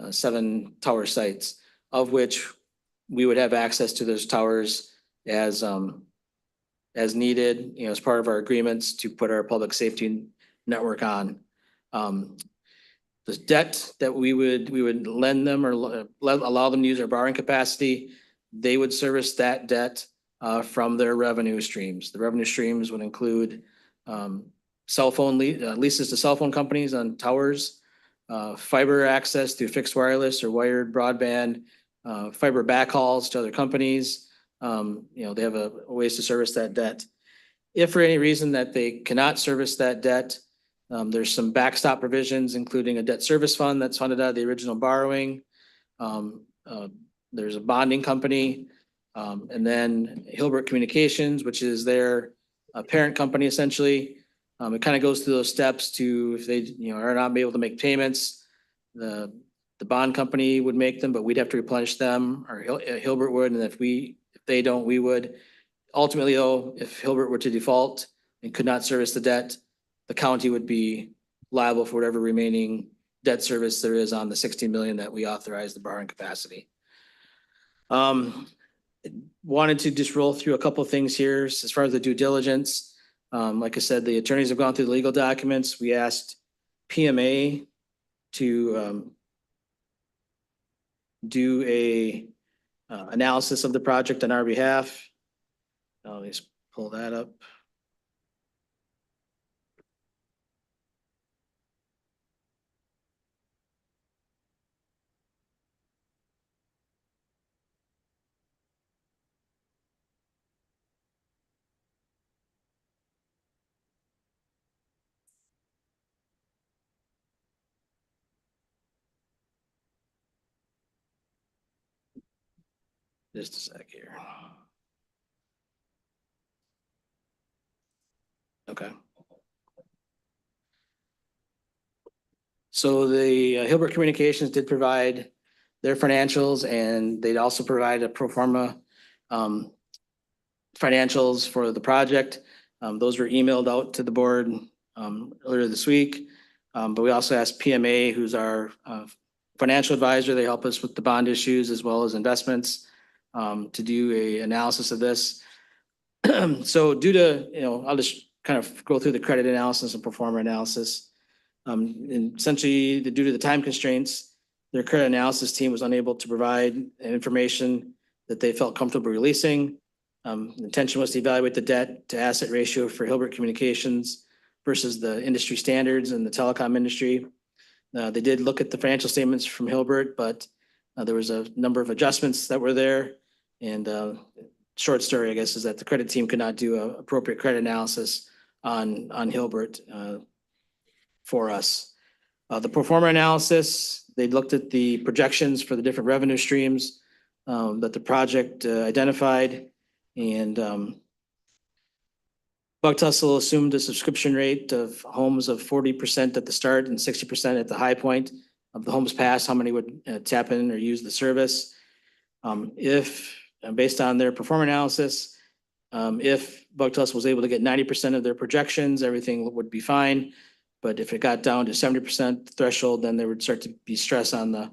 7 tower sites, of which we would have access to those towers as needed, as part of our agreements to put our public safety network on. The debt that we would lend them or allow them to use our borrowing capacity, they would service that debt from their revenue streams. The revenue streams would include cell phone leases to cell phone companies on towers, fiber access through fixed wireless or wired broadband, fiber backhauls to other companies. They have ways to service that debt. If for any reason that they cannot service that debt, there's some backstop provisions, including a debt service fund that's funded out of the original borrowing. There's a bonding company, and then Hilbert Communications, which is their parent company essentially. It kind of goes through those steps to, if they are not able to make payments, the bond company would make them, but we'd have to replenish them, or Hilbert would, and if they don't, we would. Ultimately, though, if Hilbert were to default and could not service the debt, the county would be liable for whatever remaining debt service there is on the 16 million that we authorized the borrowing capacity. Wanted to just roll through a couple of things here as far as the due diligence. Like I said, the attorneys have gone through the legal documents. We asked PMA to do a analysis of the project on our behalf. I'll just pull that up. Just a sec here. Okay. So the Hilbert Communications did provide their financials, and they'd also provide a pro forma financials for the project. Those were emailed out to the board earlier this week. But we also asked PMA, who's our financial advisor. They help us with the bond issues as well as investments, to do a analysis of this. So due to, I'll just kind of go through the credit analysis and pro forma analysis. And essentially, due to the time constraints, their credit analysis team was unable to provide information that they felt comfortable releasing. The intention was to evaluate the debt to asset ratio for Hilbert Communications versus the industry standards in the telecom industry. They did look at the financial statements from Hilbert, but there was a number of adjustments that were there. And short story, I guess, is that the credit team could not do an appropriate credit analysis on Hilbert for us. The pro forma analysis, they looked at the projections for the different revenue streams that the project identified. And Buck Tussle assumed a subscription rate of homes of 40% at the start and 60% at the high point of the homes passed, how many would tap in or use the service. If, based on their pro forma analysis, if Buck Tussle was able to get 90% of their projections, everything would be fine. But if it got down to 70% threshold, then there would start to be stress on the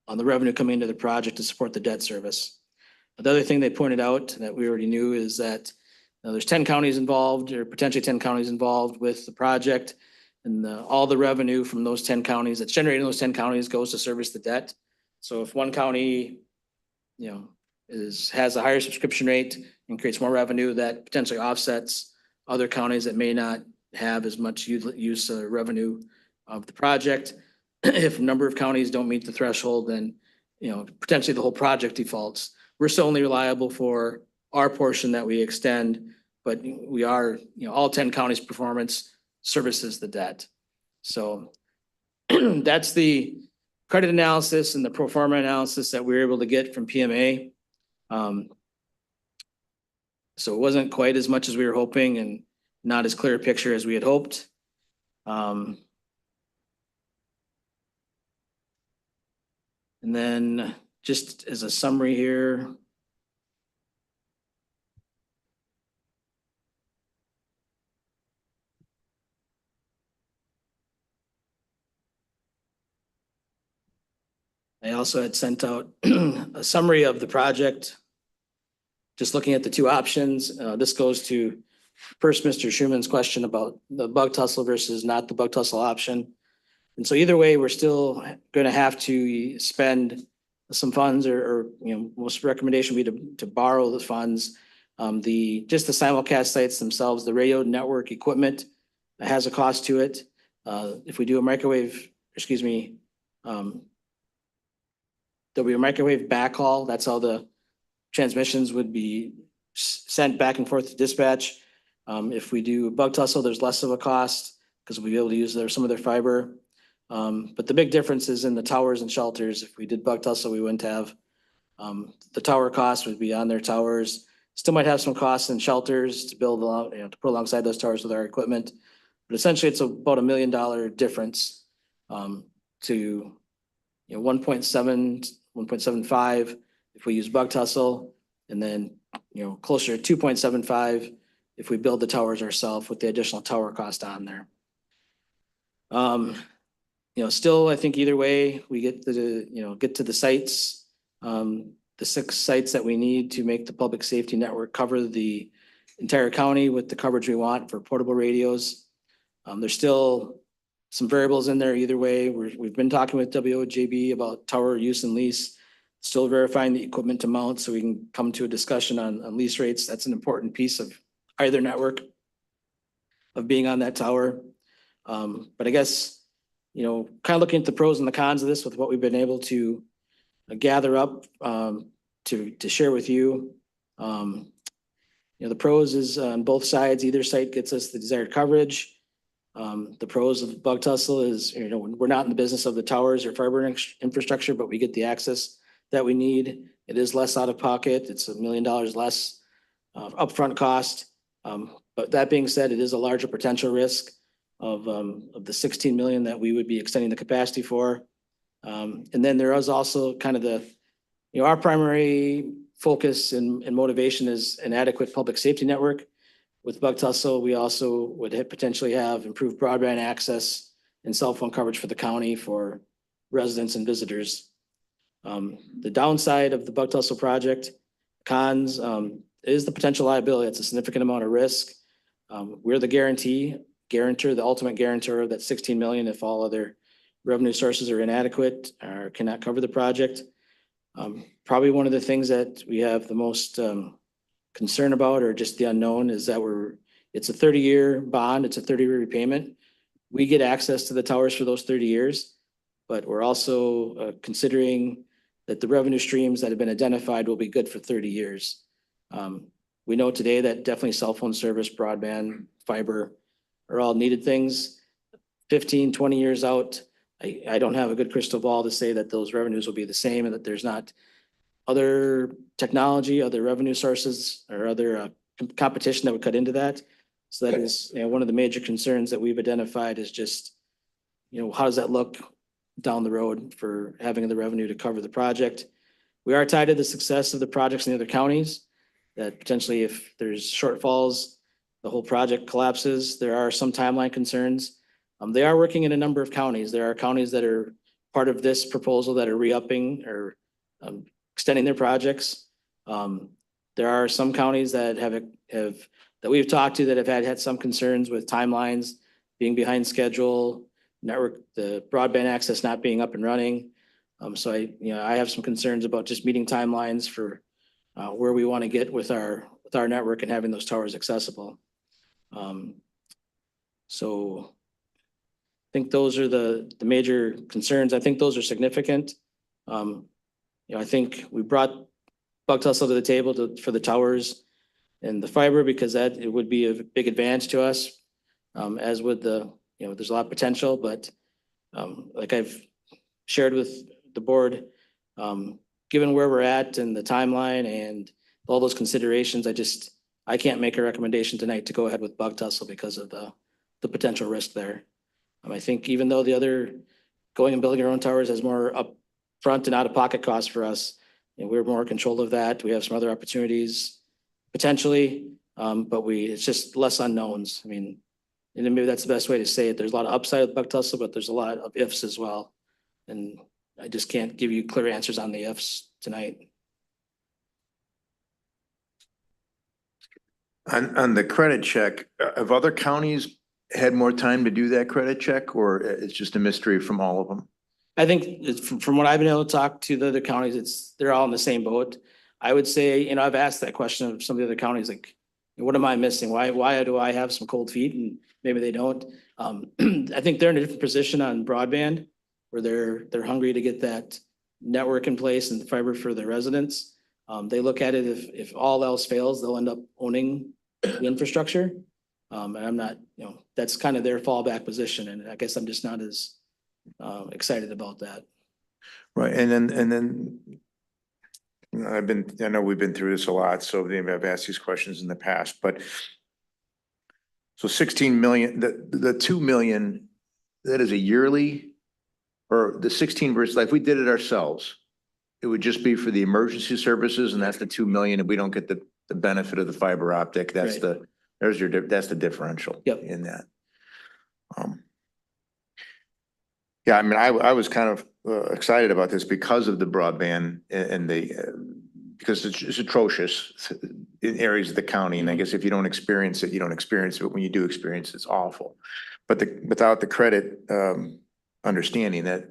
revenue coming into the project to support the debt service. The other thing they pointed out that we already knew is that there's 10 counties involved, or potentially 10 counties involved with the project. And all the revenue from those 10 counties that's generated in those 10 counties goes to service the debt. So if one county, has a higher subscription rate and creates more revenue, that potentially offsets other counties that may not have as much use revenue of the project. If a number of counties don't meet the threshold, then, potentially the whole project defaults. We're still only reliable for our portion that we extend, but we are, all 10 counties' performance services the debt. So that's the credit analysis and the pro forma analysis that we were able to get from PMA. So it wasn't quite as much as we were hoping and not as clear a picture as we had hoped. And then just as a summary here. I also had sent out a summary of the project. Just looking at the two options, this goes to first Mr. Schumann's question about the Buck Tussle versus not the Buck Tussle option. And so either way, we're still going to have to spend some funds or most recommendation would be to borrow the funds. Just the simulcast sites themselves, the radio network equipment has a cost to it. If we do a microwave, there'll be a microwave backhaul. That's how the transmissions would be sent back and forth to dispatch. If we do Buck Tussle, there's less of a cost because we'll be able to use some of their fiber. But the big difference is in the towers and shelters. If we did Buck Tussle, we wouldn't have, the tower cost would be on their towers. Still might have some costs in shelters to build, to put alongside those towers with our equipment. But essentially it's about $1 million difference to 1.7, 1.75 if we use Buck Tussle, and then closer to 2.75 if we build the towers ourselves with the additional tower cost on there. Still, I think either way, we get get to the sites. The 6 sites that we need to make the public safety network cover the entire county with the coverage we want for portable radios. There's still some variables in there either way. We've been talking with WOJB about tower use and lease, still verifying the equipment to mount so we can come to a discussion on lease rates. That's an important piece of either network of being on that tower. But I guess, kind of looking at the pros and the cons of this with what we've been able to gather up to share with you. The pros is on both sides, either site gets us the desired coverage. The pros of Bug Tussle is, we're not in the business of the towers or fiber infrastructure, but we get the access that we need. It is less out of pocket. It's $1 million less upfront cost. But that being said, it is a larger potential risk of the 16 million that we would be extending the capacity for. And then there is also kind of our primary focus and motivation is an adequate public safety network. With Bug Tussle, we also would potentially have improved broadband access and cell phone coverage for the county for residents and visitors. The downside of the Bug Tussle project, cons, is the potential liability. It's a significant amount of risk. We're the guarantor, the ultimate guarantor of that 16 million if all other revenue sources are inadequate or cannot cover the project. Probably one of the things that we have the most concern about or just the unknown is that it's a 30-year bond, it's a 30-year repayment. We get access to the towers for those 30 years, but we're also considering that the revenue streams that have been identified will be good for 30 years. We know today that definitely cell phone service, broadband, fiber are all needed things. 15, 20 years out, I don't have a good crystal ball to say that those revenues will be the same and that there's not other technology, other revenue sources or other competition that would cut into that. So that is one of the major concerns that we've identified is just, how does that look down the road for having the revenue to cover the project? We are tied to the success of the projects in the other counties that potentially if there's shortfalls, the whole project collapses. There are some timeline concerns. They are working in a number of counties. There are counties that are part of this proposal that are re-upping or extending their projects. There are some counties that that we've talked to that have had some concerns with timelines being behind schedule, network, the broadband access not being up and running. So I have some concerns about just meeting timelines for where we want to get with our network and having those towers accessible. So I think those are the major concerns. I think those are significant. I think we brought Bug Tussle to the table for the towers and the fiber because it would be a big advantage to us. As with there's a lot of potential, but like I've shared with the board, given where we're at and the timeline and all those considerations, I can't make a recommendation tonight to go ahead with Bug Tussle because of the potential risk there. I think even though the other going and building our own towers has more upfront and out-of-pocket costs for us, we're more in control of that. We have some other opportunities potentially, but it's just less unknowns. And maybe that's the best way to say it. There's a lot of upside with Bug Tussle, but there's a lot of ifs as well. And I just can't give you clear answers on the ifs tonight. On the credit check, have other counties had more time to do that credit check or it's just a mystery from all of them? I think from what I've been able to talk to the other counties, they're all in the same boat. I would say, I've asked that question of some of the other counties, like, what am I missing? Why do I have some cold feet and maybe they don't? I think they're in a different position on broadband where they're hungry to get that network in place and the fiber for their residents. They look at it if all else fails, they'll end up owning the infrastructure. And I'm not, that's kind of their fallback position. And I guess I'm just not as excited about that. Right. And then I know we've been through this a lot, so I've asked these questions in the past, but so 16 million, the 2 million, that is a yearly or the 16 versus like if we did it ourselves, it would just be for the emergency services and that's the 2 million. If we don't get the benefit of the fiber optic, that's Right. that's the differential Yep. in that. Yeah, I mean, I was kind of excited about this because of the broadband and because it's atrocious in areas of the county. And I guess if you don't experience it, you don't experience it. But when you do experience it, it's awful. But without the credit understanding that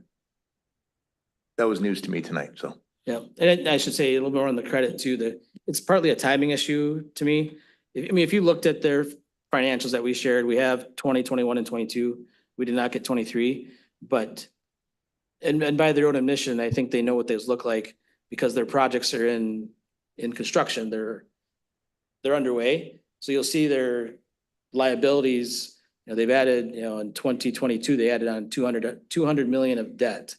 was news to me tonight, so. Yeah, and I should say a little more on the credit too, that it's partly a timing issue to me. If you looked at their financials that we shared, we have 2021 and 22. We did not get 23, but and by their own admission, I think they know what those look like because their projects are in construction. They're underway. So you'll see their liabilities, they've added, in 2022, they added on 200 million of debt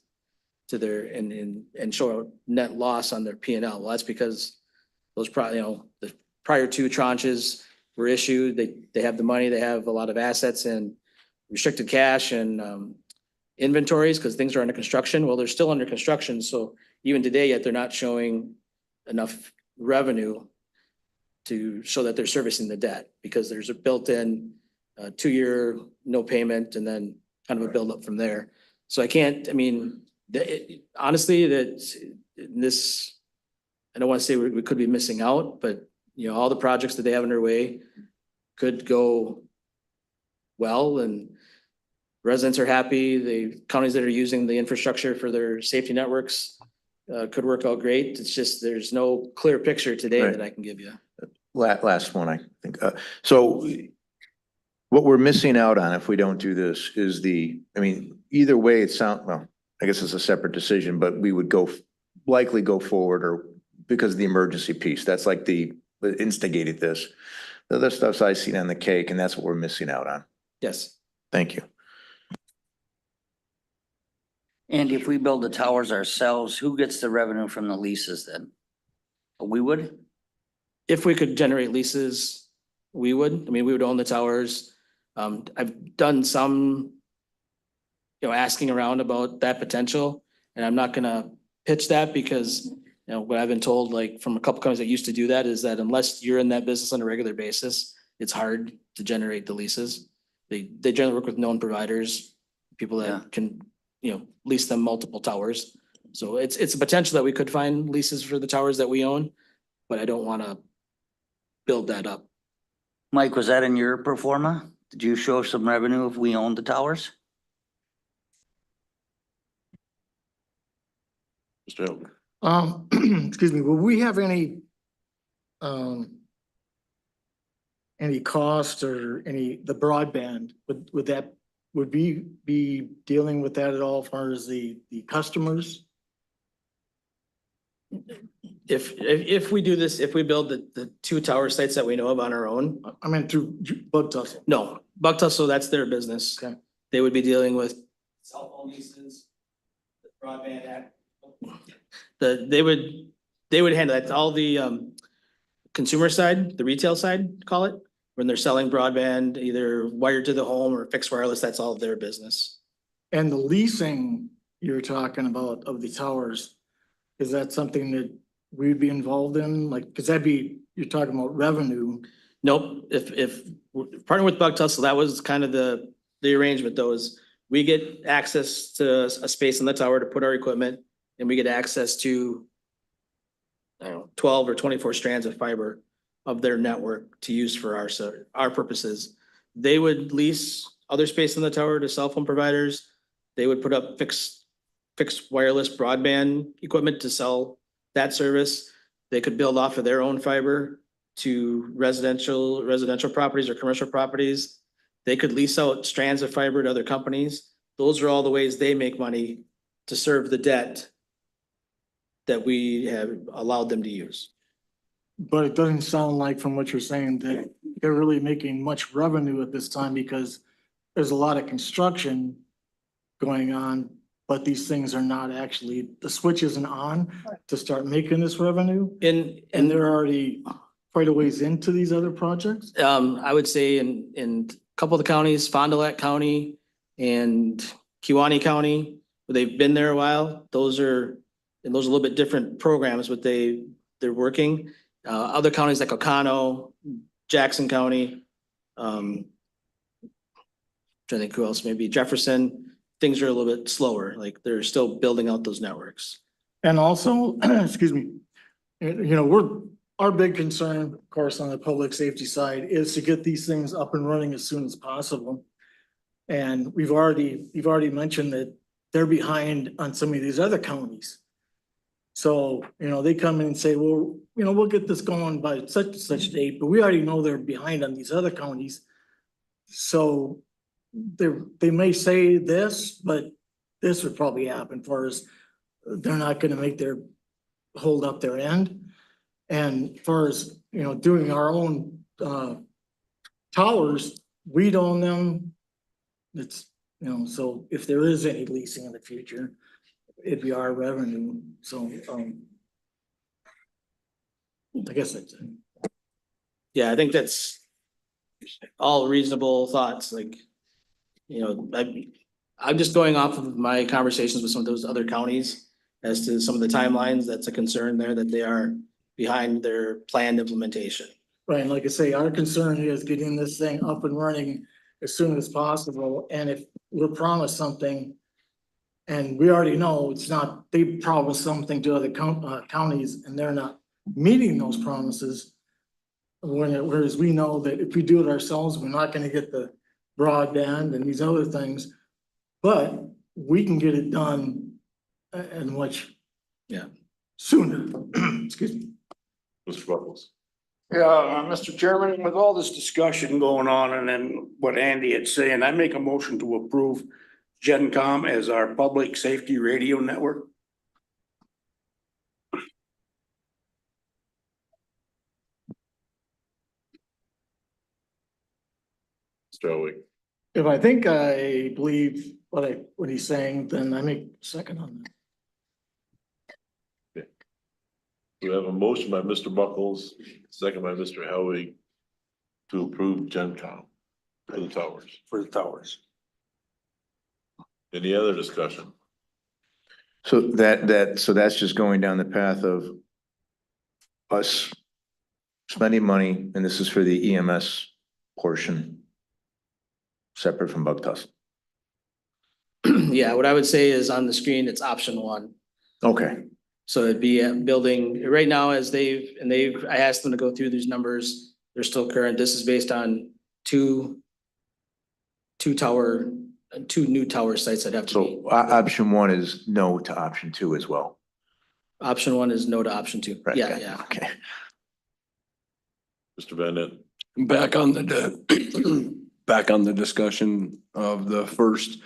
to their, and show a net loss on their P and L. Well, that's because those the prior two tranches were issued. They have the money, they have a lot of assets and restricted cash and inventories because things are under construction. Well, they're still under construction. So even today, yet they're not showing enough revenue to show that they're servicing the debt because there's a built-in 2-year no payment and then kind of a buildup from there. So honestly, this, I don't want to say we could be missing out, but all the projects that they have underway could go well and residents are happy. The counties that are using the infrastructure for their safety networks could work out great. It's just, there's no clear picture today Right. that I can give you. Last one, I think. So what we're missing out on if we don't do this is either way I guess it's a separate decision, but we would likely go forward or because of the emergency piece. That's like what instigated this. The other stuff's icing on the cake and that's what we're missing out on. Yes. Thank you. And if we build the towers ourselves, who gets the revenue from the leases then? We would? If we could generate leases, we would. We would own the towers. I've done some, asking around about that potential, and I'm not gonna pitch that because, what I've been told, like from a couple companies that used to do that, is that unless you're in that business on a regular basis, it's hard to generate the leases. They generally work with known providers, people that Yeah. can, lease them multiple towers. So it's a potential that we could find leases for the towers that we own, but I don't want to build that up. Mike, was that in your pro forma? Did you show some revenue if we owned the towers? Mr. Hilton. Excuse me, will we have any cost or the broadband, would we be dealing with that at all as far as the customers? If we do this, if we build the 2 tower sites that we know of on our own, I mean, through Bug Tussle. no, Buck Tussle, that's their business. Okay. They would be dealing with cell phone leases, the broadband act. They would handle that, all the consumer side, the retail side, call it, when they're selling broadband, either wired to the home or fixed wireless, that's all their business. And the leasing you're talking about of the towers, is that something that we'd be involved in? Like, cause you're talking about revenue. Nope, if partnering with Buck Tussle, that was kind of the arrangement though, is we get access to a space in the tower to put our equipment and we get access to, I don't know, 12 or 24 strands of fiber of their network to use for our purposes. They would lease other space in the tower to cell phone providers. They would put up fixed wireless broadband equipment to sell that service. They could build off of their own fiber to residential properties or commercial properties. They could lease out strands of fiber to other companies. Those are all the ways they make money to serve the debt that we have allowed them to use. But it doesn't sound like from what you're saying that they're really making much revenue at this time because there's a lot of construction going on, but these things are not actually, the switch isn't on to start making this revenue. And they're already quite a ways into these other projects. I would say in a couple of the counties, Fond du Lac County and Kewaunee County, where they've been there a while, those are a little bit different programs, but they're working. Other counties like Oconto, Jackson County, trying to think who else, maybe Jefferson, things are a little bit slower, like they're still building out those networks. And also, excuse me, our big concern, of course, on the public safety side is to get these things up and running as soon as possible. And you've already mentioned that they're behind on some of these other counties. So, they come in and say, well, we'll get this going by such and such date, but we already know they're behind on these other counties. So they may say this, but this would probably happen for us. They're not gonna make hold up their end. And far as, doing our own, towers, we own them. It's, so if there is any leasing in the future, it'd be our revenue. So, I guess that's it. Yeah, I think that's all reasonable thoughts, like, I'm just going off of my conversations with some of those other counties as to some of the timelines. That's a concern there, that they are behind their planned implementation. Right, and like I say, our concern is getting this thing up and running as soon as possible, and if we're promised something. And we already know it's not, they promised something to other counties and they're not meeting those promises. Whereas we know that if we do it ourselves, we're not gonna get the broadband and these other things. But we can get it done and much. Yeah. Sooner, excuse me. Mr. Buckles. Yeah, Mr. Chairman, with all this discussion going on and then what Andy had saying, I make a motion to approve GenCom as our public safety radio network. Mr. Elway. If I believe what he's saying, then I make a second on that. We have a motion by Mr. Buckles, second by Mr. Helwig to approve GenCom for the towers. For the towers. Any other discussion? So that's just going down the path of us spending money, and this is for the EMS portion, separate from Bug Tussle. Yeah, what I would say is on the screen, it's option one. Okay, So it'd be building, right now, as I asked them to go through these numbers, they're still current. This is based on two new tower sites that have to be. so option one is no to option two as well. Option one is no to option two. Right, Yeah, got it. yeah. Okay. Mr. Bennett. Back on the discussion of the first,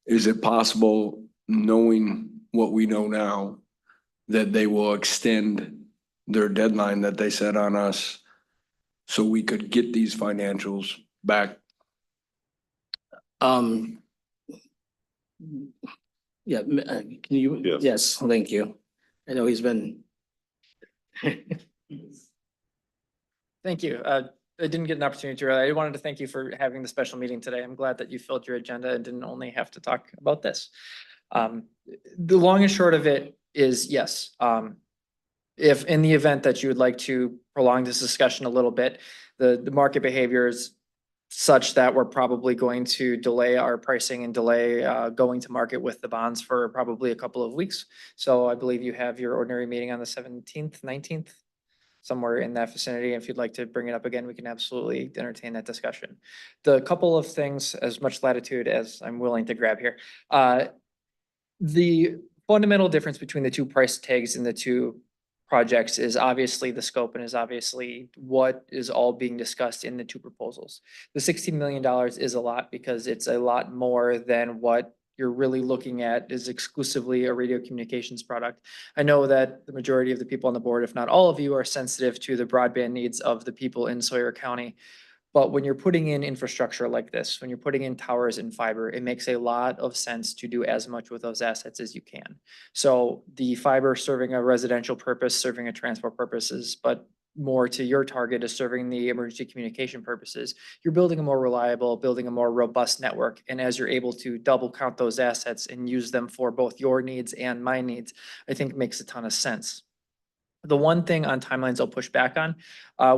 is it possible, knowing what we know now, that they will extend their deadline that they set on us so we could get these financials back? Yeah, can you? Yes. Yes, thank you. I know he's been. Thank you. I didn't get an opportunity to. I wanted to thank you for having the special meeting today. I'm glad that you filled your agenda and didn't only have to talk about this. The long and short of it is yes. If in the event that you would like to prolong this discussion a little bit, the market behavior is such that we're probably going to delay our pricing and delay going to market with the bonds for probably a couple of weeks. So I believe you have your ordinary meeting on the 17th, 19th, somewhere in that vicinity. If you'd like to bring it up again, we can absolutely entertain that discussion. The couple of things, as much latitude as I'm willing to grab here. The fundamental difference between the two price tags in the two projects is obviously the scope and is obviously what is all being discussed in the two proposals. The $16 million is a lot because it's a lot more than what you're really looking at is exclusively a radio communications product. I know that the majority of the people on the board, if not all of you, are sensitive to the broadband needs of the people in Sawyer County. But when you're putting in infrastructure like this, when you're putting in towers and fiber, it makes a lot of sense to do as much with those assets as you can. So the fiber serving a residential purpose, serving a transport purposes, but more to your target is serving the emergency communication purposes. You're building a more reliable, building a more robust network. And as you're able to double count those assets and use them for both your needs and my needs, I think makes a ton of sense. The one thing on timelines I'll push back on,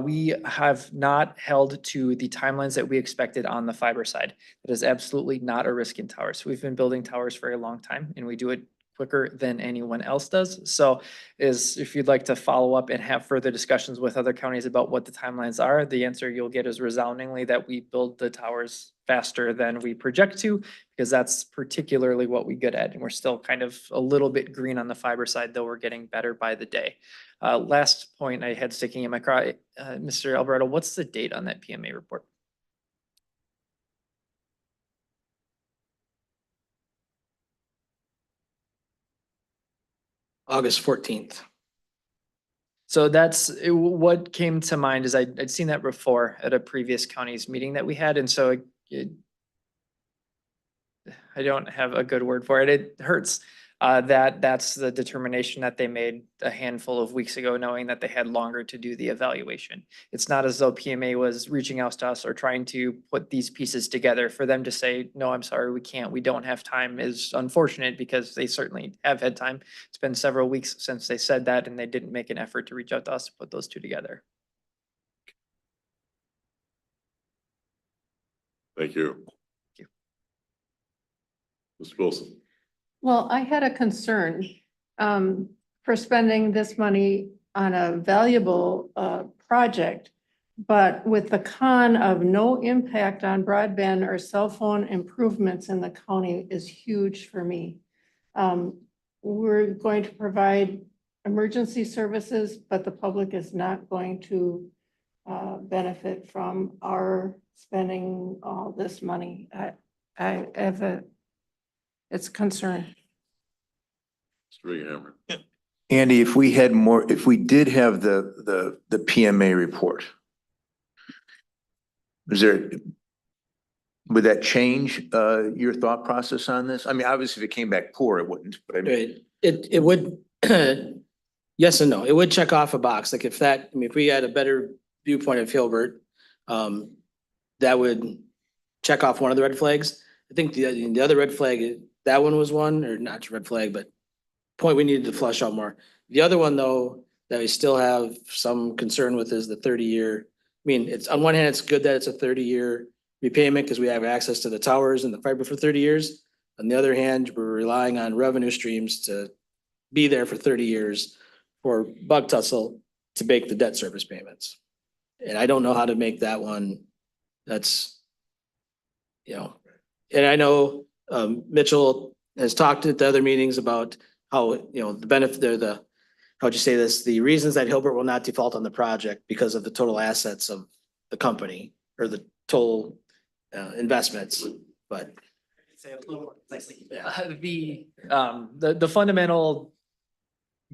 we have not held to the timelines that we expected on the fiber side. That is absolutely not a risk in towers. We've been building towers for a long time and we do it quicker than anyone else does. So if you'd like to follow up and have further discussions with other counties about what the timelines are, the answer you'll get is resoundingly that we build the towers faster than we project to, because that's particularly what we good at. And we're still kind of a little bit green on the fiber side, though we're getting better by the day. Last point I had sticking in my craw, Mr. Alberto, what's the date on that PMA report? August 14th. So what came to mind is I'd seen that before at a previous county's meeting that we had, and so I don't have a good word for it. It hurts that's the determination that they made a handful of weeks ago, knowing that they had longer to do the evaluation. It's not as though PMA was reaching out to us or trying to put these pieces together. For them to say, no, I'm sorry, we can't, we don't have time is unfortunate, because they certainly have had time. It's been several weeks since they said that, and they didn't make an effort to reach out to us to put those two together. Thank you. Ms. Wilson. Well, I had a concern for spending this money on a valuable project, but with the con of no impact on broadband or cell phone improvements in the county is huge for me. We're going to provide emergency services, but the public is not going to benefit from our spending all this money. I have it's a concern. Mr. Hammer. Andy, if we did have the PMA report, would that change your thought process on this? I mean, obviously, if it came back poor, it wouldn't, but I mean. Right. It would, yes and no. It would check off a box. Like if we had a better viewpoint of Hilbert, that would check off one of the red flags. I think the other red flag, that one was one, or not red flag, but point we needed to flush out more. The other one, though, that we still have some concern with is the 30-year. I mean, it's on one hand, it's good that it's a 30-year repayment because we have access to the towers and the fiber for 30 years. On the other hand, we're relying on revenue streams to be there for 30 years for Bug Tussle to make the debt service payments. And I don't know how to make that one. That's, and I know Mitchell has talked at the other meetings about how, the benefit, how'd you say this? The reasons that Hilbert will not default on the project because of the total assets of the company or the total investments, but. Say a little more precisely. The fundamental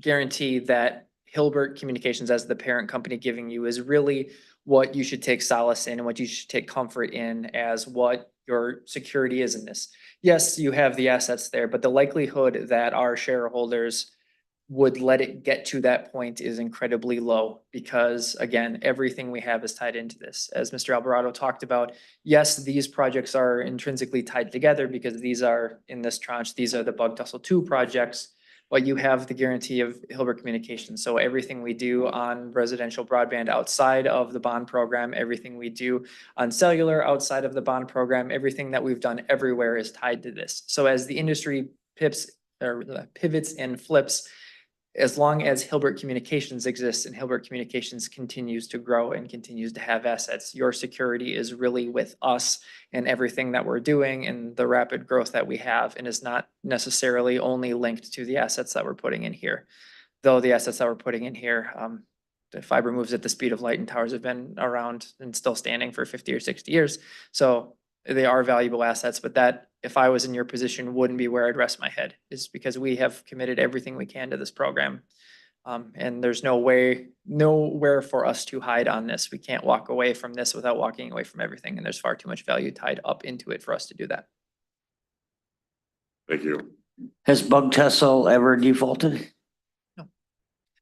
guarantee that Hilbert Communications as the parent company giving you is really what you should take solace in and what you should take comfort in as what your security is in this. Yes, you have the assets there, but the likelihood that our shareholders would let it get to that point is incredibly low because, again, everything we have is tied into this. As Mr. Alvarado talked about, yes, these projects are intrinsically tied together because these are in this tranche, these are the Bug Tussle 2 projects, but you have the guarantee of Hilbert Communications. So everything we do on residential broadband outside of the bond program, everything we do on cellular outside of the bond program, everything that we've done everywhere is tied to this. So as the industry pivots and flips, as long as Hilbert Communications exists and Hilbert Communications continues to grow and continues to have assets, your security is really with us and everything that we're doing and the rapid growth that we have, and is not necessarily only linked to the assets that we're putting in here. Though the assets that we're putting in here, the fiber moves at the speed of light and towers have been around and still standing for 50 or 60 years. So they are valuable assets, but that, if I was in your position, wouldn't be where I'd rest my head, is because we have committed everything we can to this program. And there's nowhere for us to hide on this. We can't walk away from this without walking away from everything. And there's far too much value tied up into it for us to do that. Thank you. Has Bug Tussle ever defaulted? No.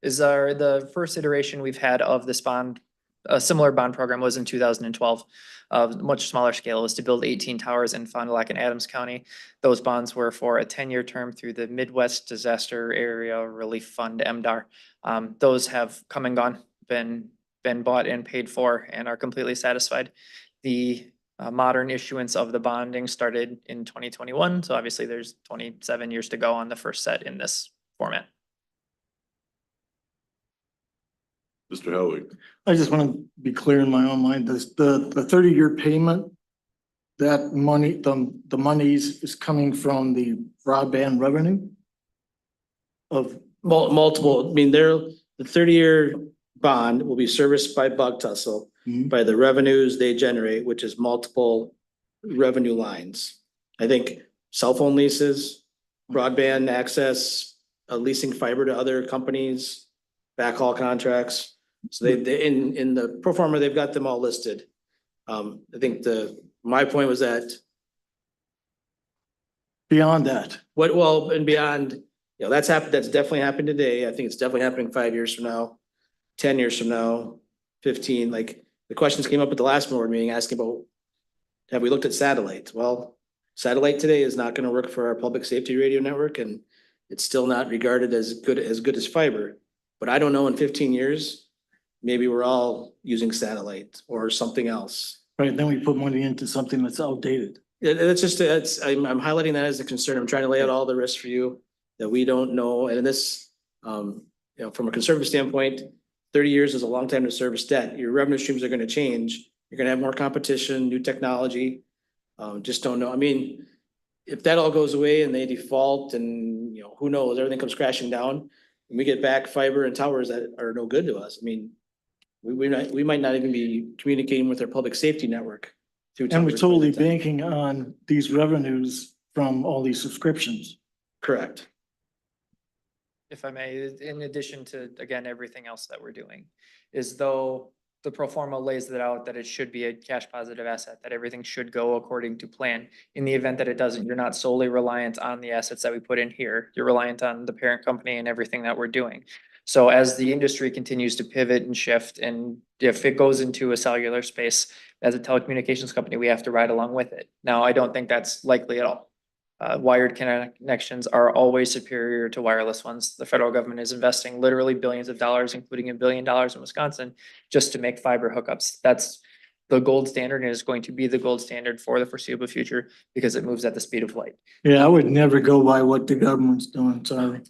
Is the first iteration we've had of this bond a similar bond program was in 2012. Much smaller scale. It was to build 18 towers in Fond du Lac and Adams County. Those bonds were for a 10-year term through the Midwest Disaster Area Relief Fund, MDAR. Those have come and gone, been bought and paid for, and are completely satisfied. The modern issuance of the bonding started in 2021, so obviously there's 27 years to go on the first set in this format. Mr. Hellwig. I just want to be clear in my own mind, the 30-year payment, that money, the monies is coming from the broadband revenue of, Multiple, I mean, the 30-year bond will be serviced by Bug Tussle by the revenues they generate, which is multiple revenue lines. I think cell phone leases, broadband access, leasing fiber to other companies, backhaul contracts. So they in the pro forma, they've got them all listed. I think my point was that beyond that. and beyond, you know, that's definitely happened today. I think it's definitely happening 5 years from now, 10 years from now, 15. Like the questions came up at the last board meeting asking about, have we looked at satellite? Well, satellite today is not going to work for our public safety radio network, and it's still not regarded as good as fiber. But I don't know, in 15 years, maybe we're all using satellite or something else. Right, then we put money into something that's outdated. I'm highlighting that as a concern. I'm trying to lay out all the risks for you that we don't know. And in this, you know, from a conservative standpoint, 30 years is a long time to service debt. Your revenue streams are going to change. You're going to have more competition, new technology. Just don't know. I mean, if that all goes away and they default and, you know, who knows, everything comes crashing down and we get back fiber and towers that are no good to us. I mean, we might not even be communicating with our public safety network. And we're totally banking on these revenues from all these subscriptions. Correct. If I may, in addition to, again, everything else that we're doing, is though the pro forma lays it out that it should be a cash positive asset, that everything should go according to plan. In the event that it doesn't, you're not solely reliant on the assets that we put in here. You're reliant on the parent company and everything that we're doing. So as the industry continues to pivot and shift, and if it goes into a cellular space, as a telecommunications company, we have to ride along with it. Now, I don't think that's likely at all. Wired connections are always superior to wireless ones. The federal government is investing literally billions of dollars, including $1 billion in Wisconsin, just to make fiber hookups. That's the gold standard and is going to be the gold standard for the foreseeable future because it moves at the speed of light. Yeah, I would never go by what the government's doing, sorry.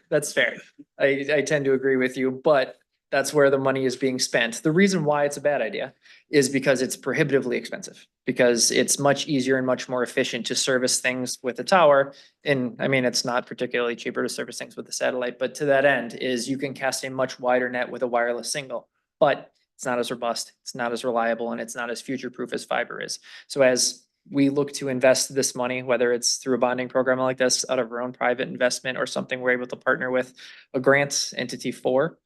That's fair. I tend to agree with you, but that's where the money is being spent. The reason why it's a bad idea is because it's prohibitively expensive, because it's much easier and much more efficient to service things with a tower. And I mean, it's not particularly cheaper to service things with a satellite, but to that end is you can cast a much wider net with a wireless single, but it's not as robust, it's not as reliable, and it's not as future-proof as fiber is. So as we look to invest this money, whether it's through a bonding program like this, out of our own private investment, or something we're able to partner with a grants entity for,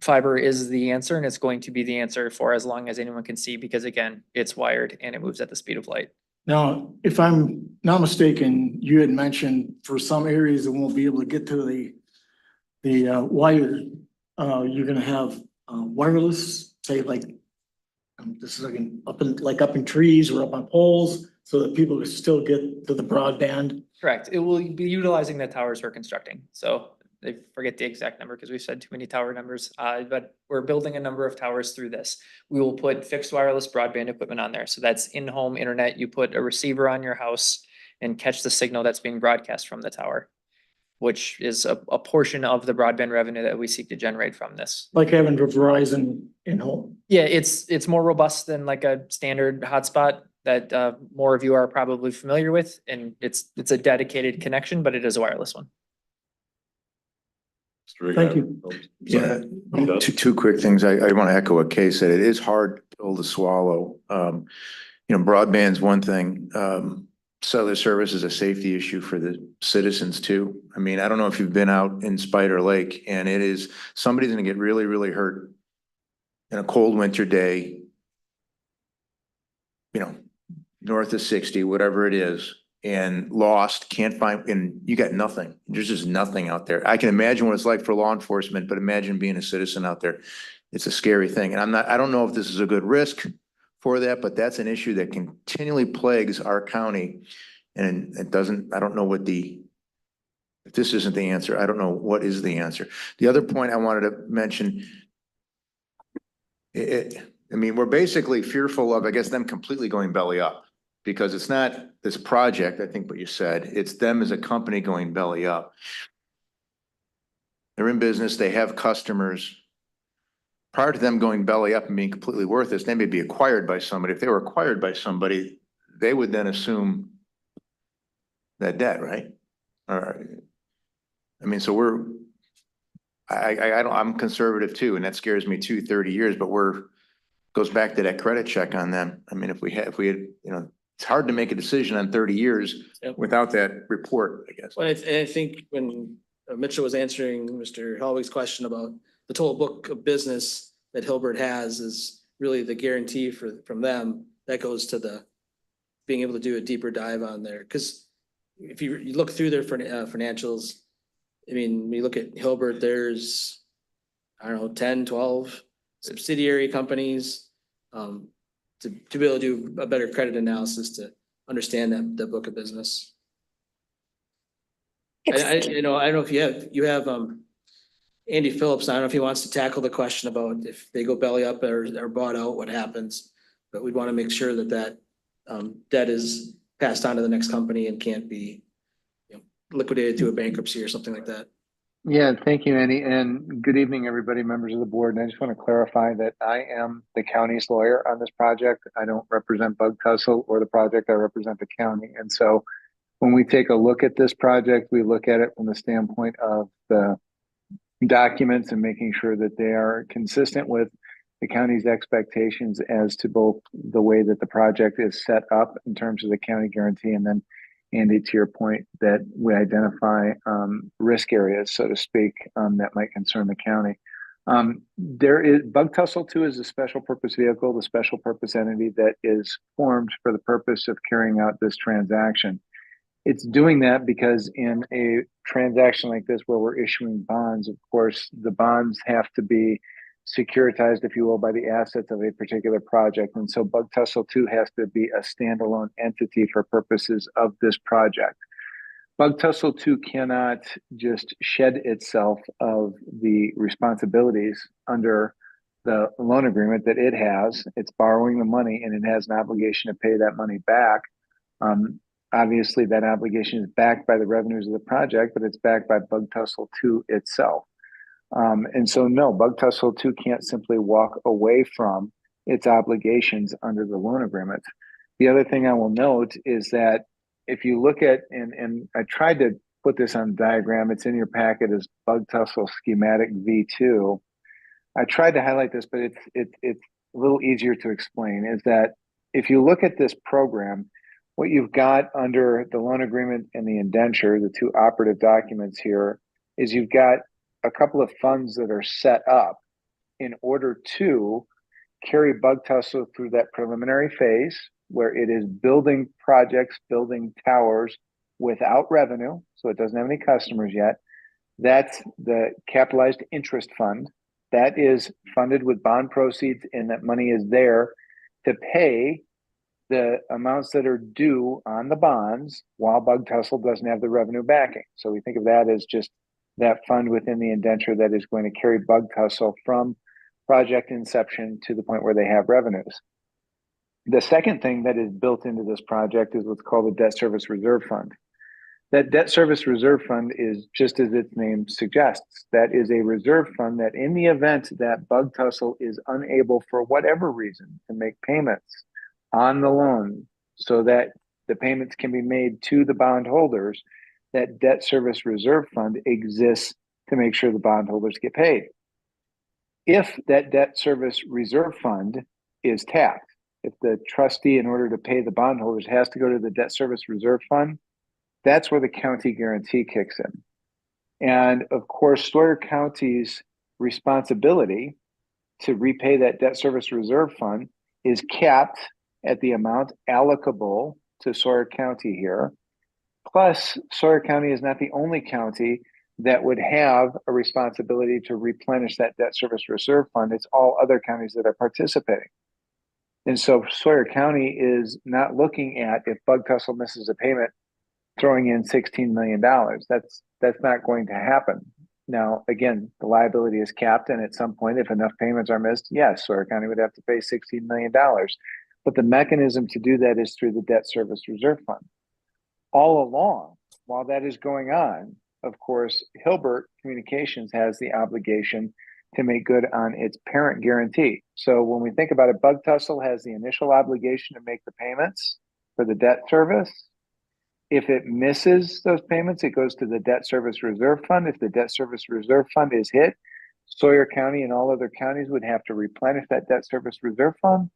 fiber is the answer, and it's going to be the answer for as long as anyone can see, because again, it's wired and it moves at the speed of light. Now, if I'm not mistaken, you had mentioned for some areas that won't be able to get to the wire, you're gonna have wireless, say like, this is like up in trees or up on poles, so that people can still get to the broadband. Correct. It will be utilizing the towers we're constructing. So I forget the exact number because we've said too many tower numbers, but we're building a number of towers through this. We will put fixed wireless broadband equipment on there. So that's in-home internet. You put a receiver on your house and catch the signal that's being broadcast from the tower, which is a portion of the broadband revenue that we seek to generate from this. Like having Verizon in home. Yeah, it's more robust than like a standard hotspot that more of you are probably familiar with. And it's a dedicated connection, but it is a wireless one. Thank you. Yeah, two quick things. I want to echo what Kay said. It is hard pill to swallow. You know, broadband's one thing. Cellular service is a safety issue for the citizens too. I mean, I don't know if you've been out in Spider Lake, and it is, somebody's gonna get really, really hurt in a cold winter day, you know, north of 60, whatever it is, and lost, can't find, and you got nothing. There's just nothing out there. I can imagine what it's like for law enforcement, but imagine being a citizen out there. it's a scary thing. And I don't know if this is a good risk for that, but that's an issue that continually plagues our county. And it doesn't, I don't know if this isn't the answer, I don't know what is the answer. The other point I wanted to mention, I mean, we're basically fearful of, I guess, them completely going belly up. Because it's not this project, I think what you said, it's them as a company going belly up. They're in business, they have customers. Prior to them going belly up and being completely worthless, they may be acquired by somebody. If they were acquired by somebody, they would then assume that debt, right? Or, I mean, so I'm conservative too, and that scares me too, 30 years, but goes back to that credit check on them. I mean, if we had, it's hard to make a decision on 30 years Yep. without that report, I guess. Well, I think when Mitchell was answering Mr. Hellwig's question about the total book of business that Hilbert has is really the guarantee from them, that goes to the being able to do a deeper dive on there. Because if you look through their financials, I mean, when you look at Hilbert, there's, I don't know, 10, 12 subsidiary companies. To be able to do a better credit analysis to understand that book of business. I don't know if you have Andy Phillips. I don't know if he wants to tackle the question about if they go belly up or bought out, what happens. But we'd want to make sure that debt is passed on to the next company and can't be liquidated to a bankruptcy or something like that. Yeah, thank you, Andy, and good evening, everybody, members of the board. And I just want to clarify that I am the county's lawyer on this project. I don't represent Bug Tussle or the project, I represent the county. And so when we take a look at this project, we look at it from the standpoint of the documents and making sure that they are consistent with the county's expectations as to both the way that the project is set up in terms of the county guarantee, and then Andy, to your point, that we identify risk areas, so to speak, that might concern the county. Bug Tussle 2 is a special purpose vehicle, the special purpose entity that is formed for the purpose of carrying out this transaction. It's doing that because in a transaction like this where we're issuing bonds, of course, the bonds have to be securitized, if you will, by the assets of a particular project. And so Bug Tussle 2 has to be a standalone entity for purposes of this project. Bug Tussle 2 cannot just shed itself of the responsibilities under the loan agreement that it has. It's borrowing the money and it has an obligation to pay that money back. Obviously, that obligation is backed by the revenues of the project, but it's backed by Bug Tussle 2 itself. And so, no, Bug Tussle 2 can't simply walk away from its obligations under the loan agreement. The other thing I will note is that if you look at, and I tried to put this on diagram, it's in your packet as Bug Tussle schematic V2. I tried to highlight this, but it's a little easier to explain, is that if you look at this program, what you've got under the loan agreement and the indenture, the two operative documents here, is you've got a couple of funds that are set up in order to carry Bug Tussle through that preliminary phase where it is building projects, building towers without revenue. So it doesn't have any customers yet. That's the capitalized interest fund. That is funded with bond proceeds, and that money is there to pay the amounts that are due on the bonds while Bug Tussle doesn't have the revenue backing. So we think of that as just that fund within the indenture that is going to carry Bug Tussle from project inception to the point where they have revenues. The second thing that is built into this project is what's called the Debt Service Reserve Fund. That Debt Service Reserve Fund is just as its name suggests. That is a reserve fund that in the event that Bug Tussle is unable for whatever reason to make payments on the loan so that the payments can be made to the bondholders, that Debt Service Reserve Fund exists to make sure the bondholders get paid. If that Debt Service Reserve Fund is tapped, if the trustee, in order to pay the bondholders, has to go to the Debt Service Reserve Fund, that's where the county guarantee kicks in. And of course, Sawyer County's responsibility to repay that Debt Service Reserve Fund is capped at the amount allocable to Sawyer County here. Plus, Sawyer County is not the only county that would have a responsibility to replenish that debt service reserve fund. It's all other counties that are participating. And so Sawyer County is not looking at, if Bug Tussle misses a payment, throwing in $16 million. That's not going to happen. Now, again, the liability is capped, and at some point, if enough payments are missed, yes, Sawyer County would have to pay $16 million. But the mechanism to do that is through the debt service reserve fund. All along, while that is going on, of course, Hilbert Communications has the obligation to make good on its parent guarantee. So when we think about it, Bug Tussle has the initial obligation to make the payments for the debt service. If it misses those payments, it goes to the debt service reserve fund. If the debt service reserve fund is hit, Sawyer County and all other counties would have to replenish that debt service reserve fund.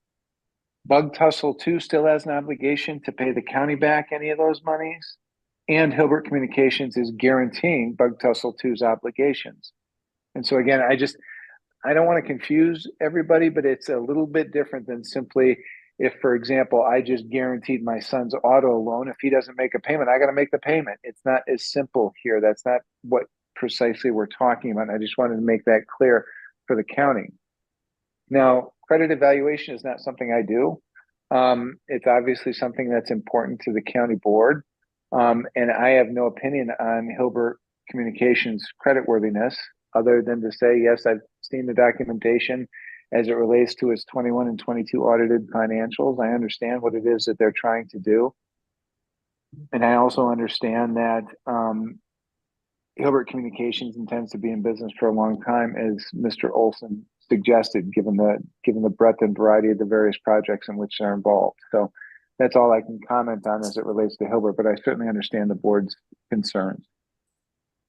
Bug Tussle too still has an obligation to pay the county back any of those monies. And Hilbert Communications is guaranteeing Bug Tussle 2's obligations. And so again, I don't want to confuse everybody, but it's a little bit different than simply if, for example, I just guaranteed my son's auto loan. If he doesn't make a payment, I got to make the payment. It's not as simple here. That's not what precisely we're talking about. I just wanted to make that clear for the county. Now, credit evaluation is not something I do. It's obviously something that's important to the county board. And I have no opinion on Hilbert Communications creditworthiness other than to say, yes, I've seen the documentation as it relates to its 21 and 22 audited financials. I understand what it is that they're trying to do. And I also understand that Hilbert Communications intends to be in business for a long time, as Mr. Olson suggested, given the breadth and variety of the various projects in which they're involved. So that's all I can comment on as it relates to Hilbert, but I certainly understand the board's concerns.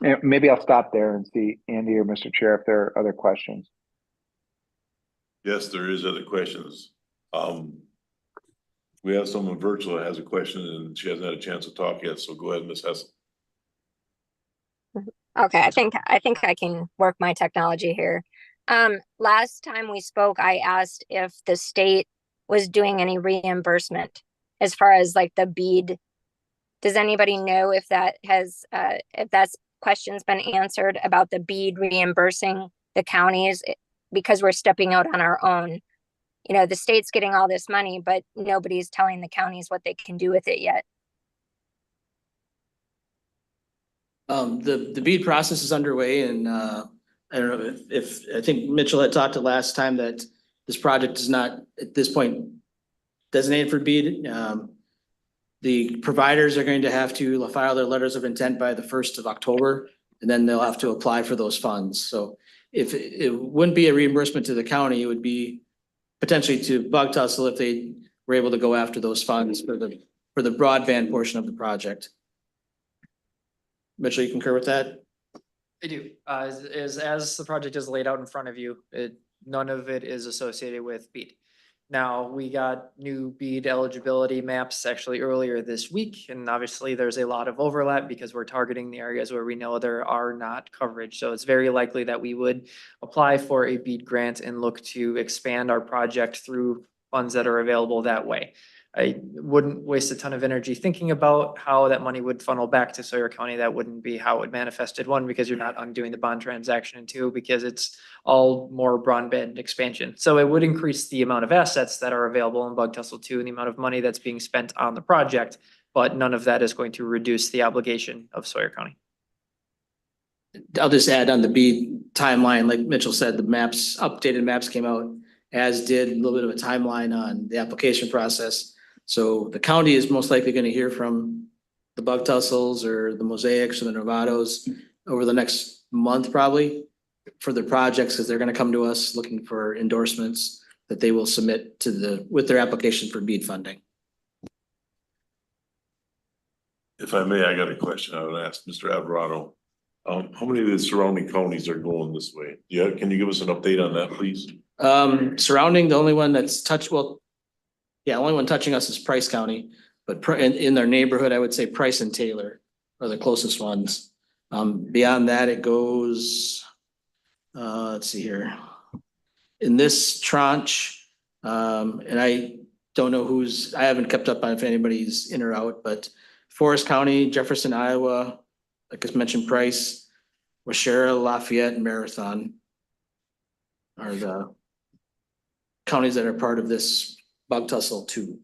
And maybe I'll stop there and see Andy or Mr. Chair if there are other questions. Yes, there is other questions. We have someone virtual that has a question and she hasn't had a chance to talk yet, so go ahead, Ms. Hessel. Okay, I think I can work my technology here. Last time we spoke, I asked if the state was doing any reimbursement as far as like the BEAD. Does anybody know if that has, if that's question's been answered about the BEAD reimbursing the counties because we're stepping out on our own? You know, the state's getting all this money, but nobody's telling the counties what they can do with it yet. The BEAD process is underway, and I don't know if I think Mitchell had talked to last time that this project is not at this point designated for BEAD. The providers are going to have to file their letters of intent by the 1st of October, and then they'll have to apply for those funds. So if it wouldn't be a reimbursement to the county, it would be potentially to Bug Tussle if they were able to go after those funds for the broadband portion of the project. Mitchell, you concur with that? I do. As the project is laid out in front of you, none of it is associated with BEAD. Now, we got new BEAD eligibility maps actually earlier this week, and obviously there's a lot of overlap because we're targeting the areas where we know there are not coverage. So it's very likely that we would apply for a BEAD grant and look to expand our project through funds that are available that way. I wouldn't waste a ton of energy thinking about how that money would funnel back to Sawyer County. That wouldn't be how it manifested. One, because you're not undoing the bond transaction, and two, because it's all more broadband expansion. So it would increase the amount of assets that are available in Bug Tussle 2 and the amount of money that's being spent on the project, but none of that is going to reduce the obligation of Sawyer County. I'll just add on the BEAD timeline, like Mitchell said, the maps, updated maps came out, as did a little bit of a timeline on the application process. So the county is most likely going to hear from the Bug Tussles or the Mosaics or the Novatos over the next month, probably, for their projects, because they're going to come to us looking for endorsements that they will submit to with their application for BEAD funding. If I may, I got a question I would ask Mr. Alvarado. How many of the surrounding counties are going this way? Yeah, can you give us an update on that, please? Surrounding, the only one that's only one touching us is Price County, but in their neighborhood, I would say Price and Taylor are the closest ones. Beyond that, it goes, let's see here. In this tranche, and I don't know I haven't kept up on if anybody's in or out, but Forest County, Jefferson, Iowa, like I mentioned, Price, Washera, Lafayette, and Marathon are the counties that are part of this bug tussle too.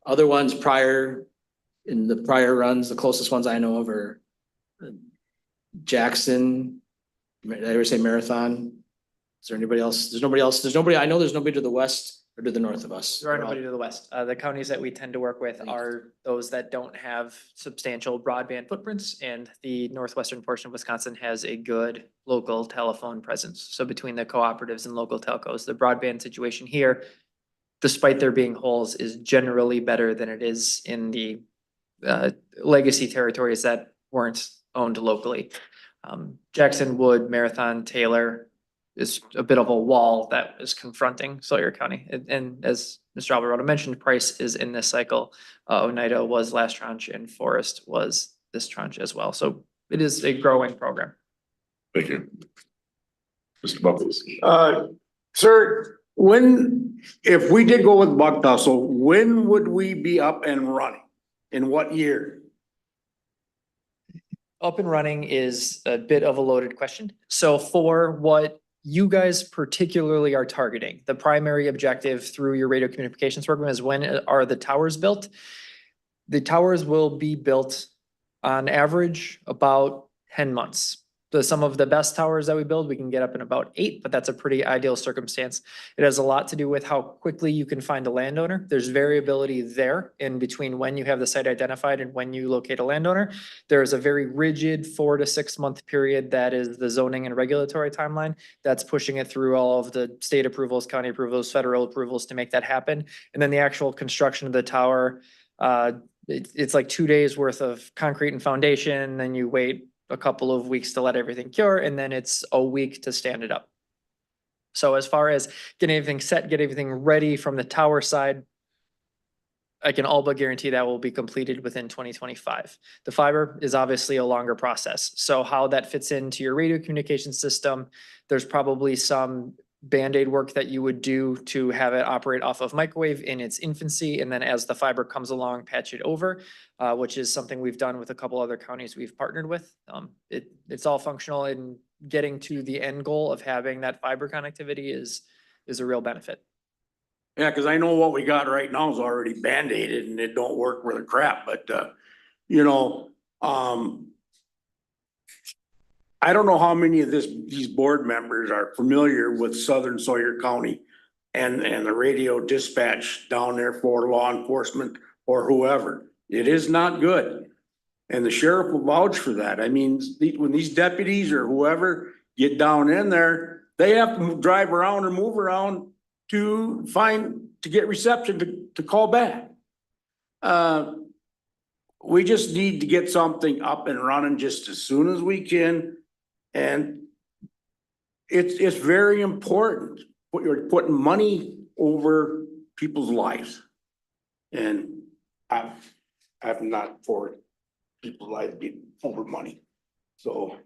Other ones in the prior runs, the closest ones I know of are Jackson, did I ever say Marathon? Is there anybody else? There's nobody else. I know there's nobody to the west or to the north of us. There are nobody to the west. The counties that we tend to work with are those that don't have substantial broadband footprints, and the northwestern portion of Wisconsin has a good local telephone presence. So between the cooperatives and local telcos, the broadband situation here, despite there being holes, is generally better than it is in the legacy territories that weren't owned locally. Jackson, Wood, Marathon, Taylor is a bit of a wall that is confronting Sawyer County. And as Mr. Alvarado mentioned, Price is in this cycle. Oneida was last tranche and Forest was this tranche as well. So it is a growing program. Thank you. Mr. Buckles. Sir, if we did go with bug tussle, when would we be up and running? In what year? Up and running is a bit of a loaded question. So for what you guys particularly are targeting, the primary objective through your radio communications program is when are the towers built? The towers will be built on average about 10 months. Some of the best towers that we build, we can get up in about 8, but that's a pretty ideal circumstance. It has a lot to do with how quickly you can find a landowner. There's variability there in between when you have the site identified and when you locate a landowner. There is a very rigid 4 to 6 month period that is the zoning and regulatory timeline. That's pushing it through all of the state approvals, county approvals, federal approvals to make that happen. And then the actual construction of the tower, it's like 2 days worth of concrete and foundation, then you wait a couple of weeks to let everything cure, and then it's a week to stand it up. So as far as getting everything set, get everything ready from the tower side, I can all but guarantee that will be completed within 2025. The fiber is obviously a longer process. So how that fits into your radio communication system, there's probably some Band-Aid work that you would do to have it operate off of microwave in its infancy. And then as the fiber comes along, patch it over, which is something we've done with a couple other counties we've partnered with. It's all functional, and getting to the end goal of having that fiber connectivity is a real benefit. Yeah, cause I know what we got right now is already Band-Aided and it don't work worth a crap, but, I don't know how many of these board members are familiar with Southern Sawyer County and the radio dispatch down there for law enforcement or whoever. It is not good. And the sheriff will vouch for that. I mean, when these deputies or whoever get down in there, they have to drive around or move around to get reception to call back. We just need to get something up and running just as soon as we can. And it's very important. You're putting money over people's lives. And I'm not for people's lives being over money. So,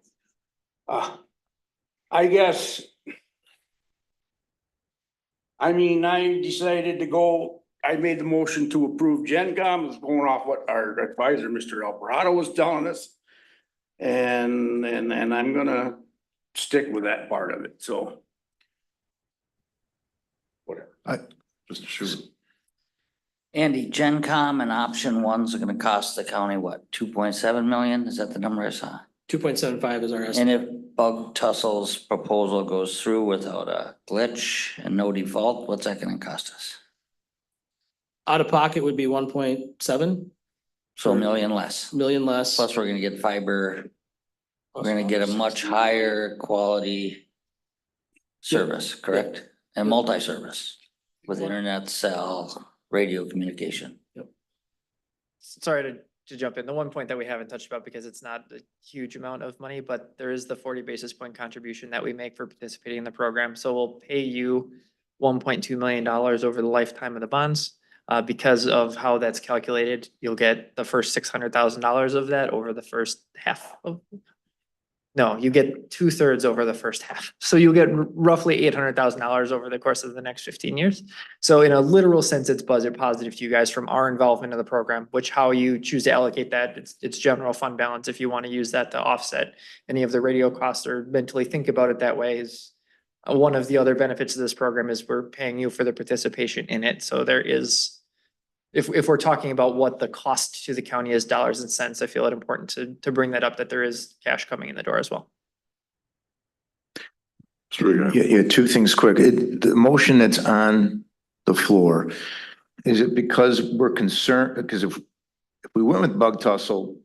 I guess, I decided to go, I made the motion to approve GenCom. It's going off what our advisor, Mr. Alvarado, was telling us. And I'm gonna stick with that part of it, so. Whatever. Mr. Schuler. Andy, GenCom and option ones are gonna cost the county, what, 2.7 million? Is that the number I saw? 2.75 is our And estimate. if Bug Tussle's proposal goes through without a glitch and no default, what's that gonna cost us? Out of pocket would be 1.7 So $1 million less. million less. Plus, we're gonna get fiber. We're gonna get a much higher quality service, correct? And multi-service with internet, cell, radio communication. Sorry to jump in. The one point that we haven't touched about, because it's not a huge amount of money, but there is the 40 basis point contribution that we make for participating in the program. So we'll pay you $1.2 million over the lifetime of the bonds. Because of how that's calculated, you'll get the first $600,000 of that over the first half of No, you get 2/3 over the first half. So you'll get roughly $800,000 over the course of the next 15 years. So in a literal sense, it's budget positive to you guys from our involvement in the program, which how you choose to allocate that, it's general fund balance. If you want to use that to offset any of the radio costs or mentally think about it that way is one of the other benefits of this program is we're paying you for the participation in it. So there is, if we're talking about what the cost to the county is dollars and cents, I feel it important to bring that up, that there is cash coming in the door as well. Yeah, two things quick. The motion that's on the floor, is it because we're concerned, because if we went with Bug Tussle,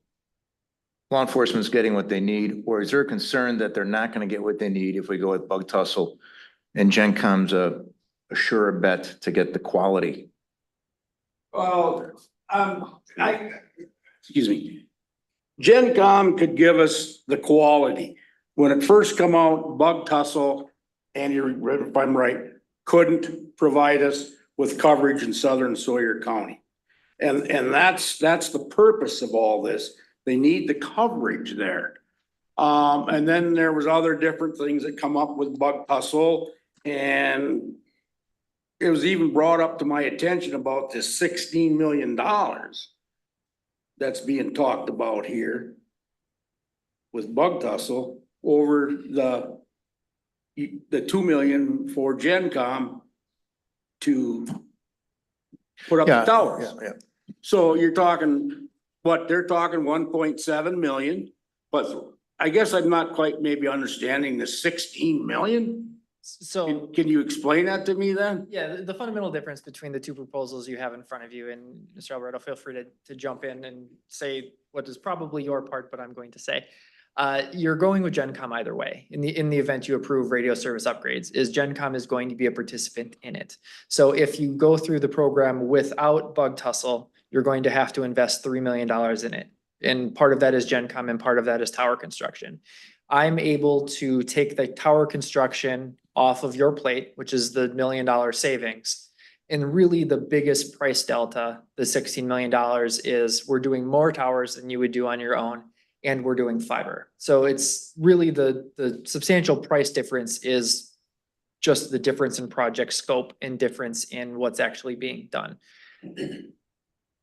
law enforcement's getting what they need, or is there a concern that they're not gonna get what they need if we go with Bug Tussle and GenCom's a sure bet to get the quality? Well, excuse me. GenCom could give us the quality. When it first come out, Bug Tussle, and if I'm right, couldn't provide us with coverage in southern Sawyer County. And that's the purpose of all this. They need the coverage there. And then there was other different things that come up with Bug Tussle, and it was even brought up to my attention about this $16 million that's being talked about here with Bug Tussle over the 2 million for GenCom to put up the towers. So you're talking, what, they're talking 1.7 million, but I guess I'm not quite maybe understanding the 16 million. So. Can you explain that to me then? Yeah, the fundamental difference between the two proposals you have in front of you, and Mr. Alberto, feel free to jump in and say what is probably your part, but I'm going to say. You're going with GenCom either way. In the event you approve radio service upgrades, GenCom is going to be a participant in it. So if you go through the program without Bug Tussle, you're going to have to invest $3 million in it. And part of that is GenCom and part of that is tower construction. I'm able to take the tower construction off of your plate, which is the $1 million savings. And really the biggest price delta, the $16 million, is we're doing more towers than you would do on your own, and we're doing fiber. So it's really the substantial price difference is just the difference in project scope and difference in what's actually being done.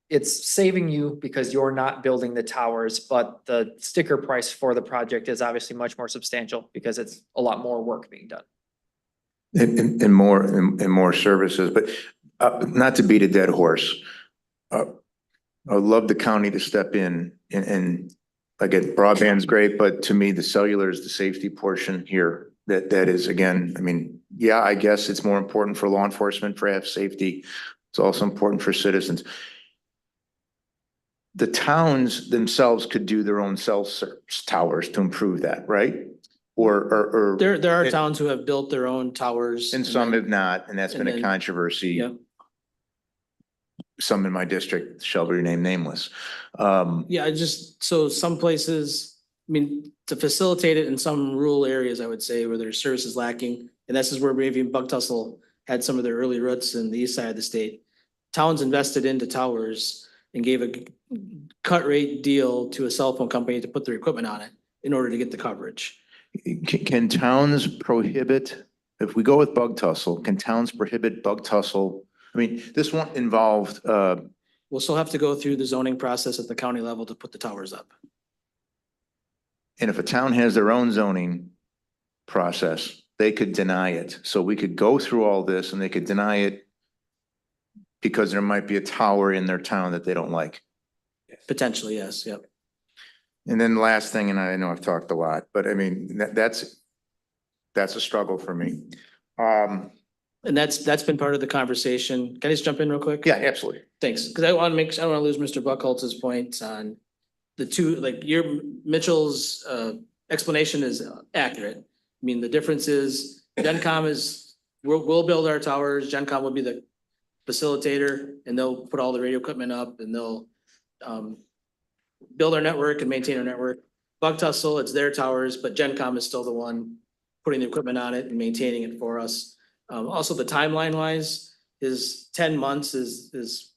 It's saving you because you're not building the towers, but the sticker price for the project is obviously much more substantial because it's a lot more work being done. And more services, but not to beat a dead horse. I would love the county to step in and again, broadband's great, but to me, the cellular is the safety portion here. That is, again, I mean, yeah, I guess it's more important for law enforcement for have safety. It's also important for citizens. The towns themselves could do their own cell service towers to improve that, right? Or There are towns who have built their own towers. and some have not, and that's been a controversy. Yep. Some in my district shall be named nameless. Yeah, so some places, I mean, to facilitate it in some rural areas, I would say, where there's services lacking, and this is where maybe Bug Tussle had some of their early roots in the east side of the state. Towns invested into towers and gave a cut rate deal to a cell phone company to put their equipment on it in order to get the coverage. Can towns prohibit, if we go with Bug Tussle, can towns prohibit Bug Tussle? I mean, this one involved, We'll still have to go through the zoning process at the county level to put the towers up. and if a town has their own zoning process, they could deny it. So we could go through all this and they could deny it because there might be a tower in their town that they don't like. Potentially, yes, yep. And then the last thing, and I know I've talked a lot, but I mean, that's a struggle for me. And that's been part of the conversation. Can I just jump in real quick? Yeah, absolutely. Thanks, because I don't want to lose Mr. Buckholz's points on the two, like Mitchell's explanation is accurate. I mean, the difference is GenCom we'll build our towers, GenCom will be the facilitator, and they'll put all the radio equipment up and they'll build our network and maintain our network. Bug Tussle, it's their towers, but GenCom is still the one putting the equipment on it and maintaining it for us. Also, the timeline wise is 10 months is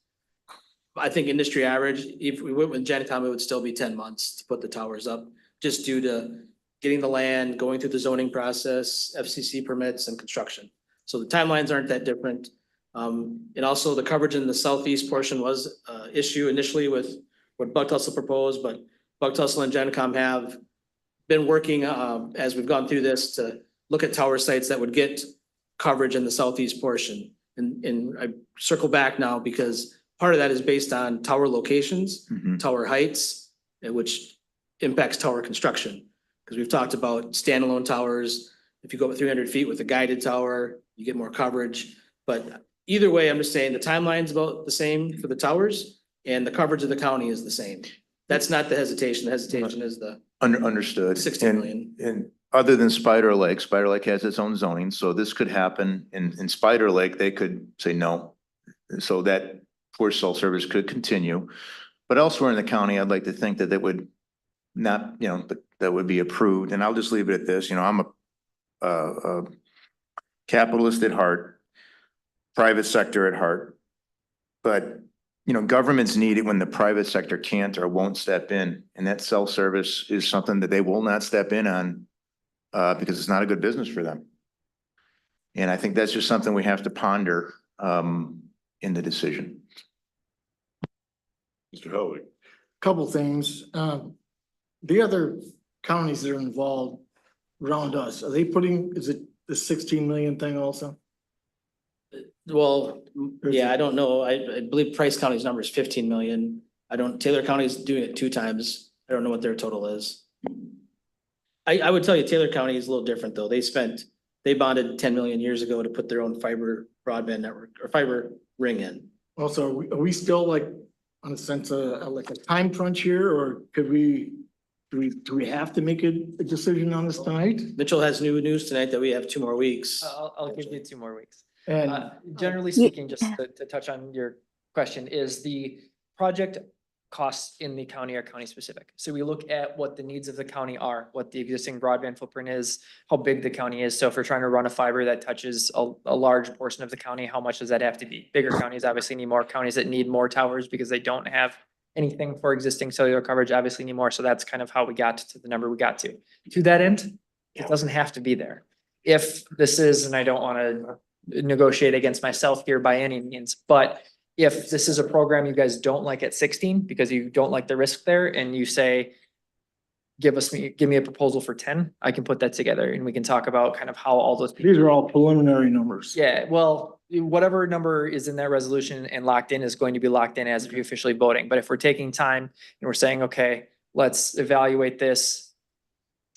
I think industry average. If we went with GenCom, it would still be 10 months to put the towers up, just due to getting the land, going through the zoning process, FCC permits and construction. So the timelines aren't that different. And also the coverage in the southeast portion was issue initially with what Buck Tussle proposed, but Buck Tussle and GenCom have been working as we've gone through this to look at tower sites that would get coverage in the southeast portion. And I circle back now because part of that is based on tower locations, tower heights, which impacts tower construction. Because we've talked about standalone towers. If you go up 300 feet with a guided tower, you get more coverage. But either way, I'm just saying the timeline's about the same for the towers and the coverage of the county is the same. That's not the hesitation. The hesitation is the Understood. 16 million. And other than Spider Lake has its own zoning, so this could happen in Spider Lake, they could say no. So that poor cell service could continue. But elsewhere in the county, I'd like to think that they would not, that would be approved. And I'll just leave it at this, I'm a capitalist at heart, private sector at heart. But, governments need it when the private sector can't or won't step in. And that cell service is something that they will not step in on because it's not a good business for them. And I think that's just something we have to ponder in the decision. Mr. Helwig. Couple things. The other counties that are involved around us, are they putting, is it the 16 million thing also? Well, yeah, I don't know. I believe Price County's number is 15 million. Taylor County's doing it 2 times. I don't know what their total is. I would tell you Taylor County is a little different though. They bonded 10 million years ago to put their own fiber broadband network or fiber ring in. Also, are we still like on a sense of like a time crunch here, or do we have to make a decision on this tonight? Mitchell has new news tonight that we have 2 more weeks. I'll give you 2 more weeks. And Generally speaking, just to touch on your question, is the project costs in the county are county specific. So we look at what the needs of the county are, what the existing broadband footprint is, how big the county is. So if we're trying to run a fiber that touches a large portion of the county, how much does that have to be? Bigger counties obviously need more. Counties that need more towers because they don't have anything for existing cellular coverage obviously need more. So that's kind of how we got to the number we got to. To that end, it doesn't have to be there. If this is, and I don't want to negotiate against myself here by any means, but if this is a program you guys don't like at 16 because you don't like the risk there and you say, give me a proposal for 10, I can put that together and we can talk about kind of how all those. these are all preliminary numbers. Yeah, well, whatever number is in that resolution and locked in is going to be locked in as we officially voting. But if we're taking time and we're saying, okay, let's evaluate this,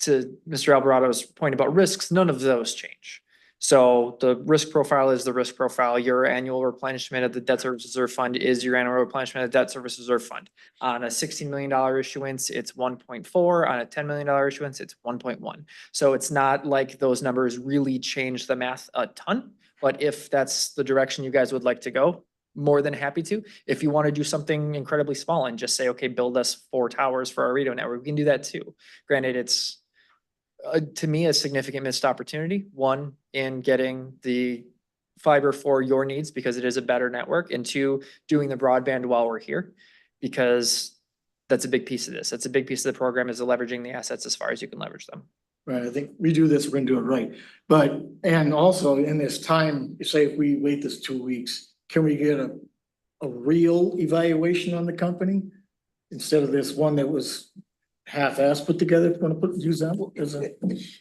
to Mr. Alvarado's point about risks, none of those change. So the risk profile is the risk profile. Your annual replenishment of the debt service reserve fund is your annual replenishment of debt service reserve fund. On a $16 million issuance, it's 1.4. On a $10 million issuance, it's 1.1. So it's not like those numbers really change the math a ton. But if that's the direction you guys would like to go, more than happy to. If you want to do something incredibly small and just say, okay, build us 4 towers for our radio network, we can do that too. Granted, it's to me, a significant missed opportunity. One, in getting the fiber for your needs because it is a better network, and 2, doing the broadband while we're here, because that's a big piece of this. That's a big piece of the program, is leveraging the assets as far as you can leverage them. Right, I think we do this, we're gonna do it right. But, and also in this time, say if we wait this 2 weeks, can we get a real evaluation on the company? Instead of this one that was half-assed put together, if we're gonna use that as a.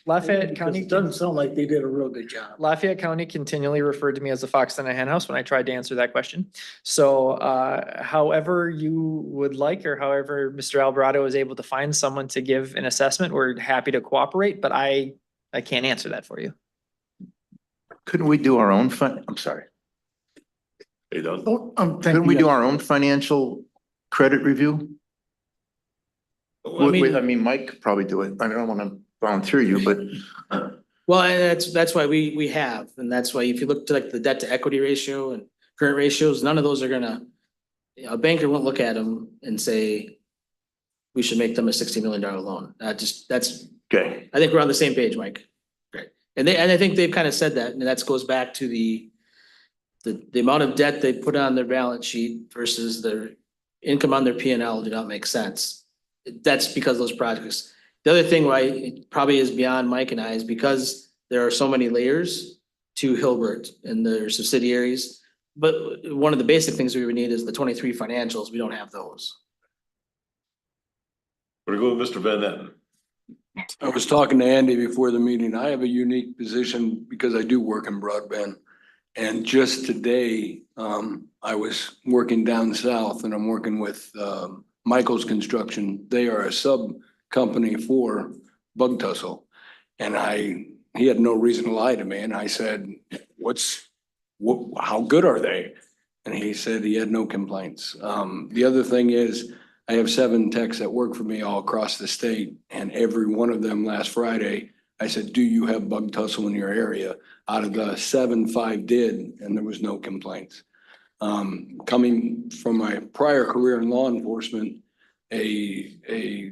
Lafayette County. It doesn't sound like they did a real good job. Lafayette County continually referred to me as a fox in a hen house when I tried to answer that question. So however you would like, or however Mr. Alvarado is able to find someone to give an assessment, we're happy to cooperate, but I can't answer that for you. Couldn't we do our own I'm sorry. Hey, Doug. Oh, Couldn't we do our own financial credit review? I mean- I mean, Mike could probably do it. I don't want to volunteer you, but Well, and that's why we have, and that's why if you look to like the debt to equity ratio and current ratios, none of those are gonna, a banker won't look at them and say, we should make them a $60 million loan. That's, okay. I think we're on the same page, Mike. Right. And I think they've kind of said that, and that goes back to the amount of debt they put on their balance sheet versus their income on their P&L do not make sense. That's because those projects The other thing why it probably is beyond Mike and I is because there are so many layers to Hilbert and their subsidiaries. But one of the basic things we would need is the 23 financials. We don't have those. We're going with Mr. Van Etten. I was talking to Andy before the meeting. I have a unique position because I do work in broadband. And just today, I was working down south and I'm working with Michael's Construction. They are a sub company for Bug Tussle. And he had no reason to lie to me. And I said, how good are they? And he said he had no complaints. The other thing is, I have 7 techs that work for me all across the state, and every one of them last Friday, I said, do you have Bug Tussle in your area? Out of the 7, 5 did, and there was no complaints. Coming from my prior career in law enforcement, a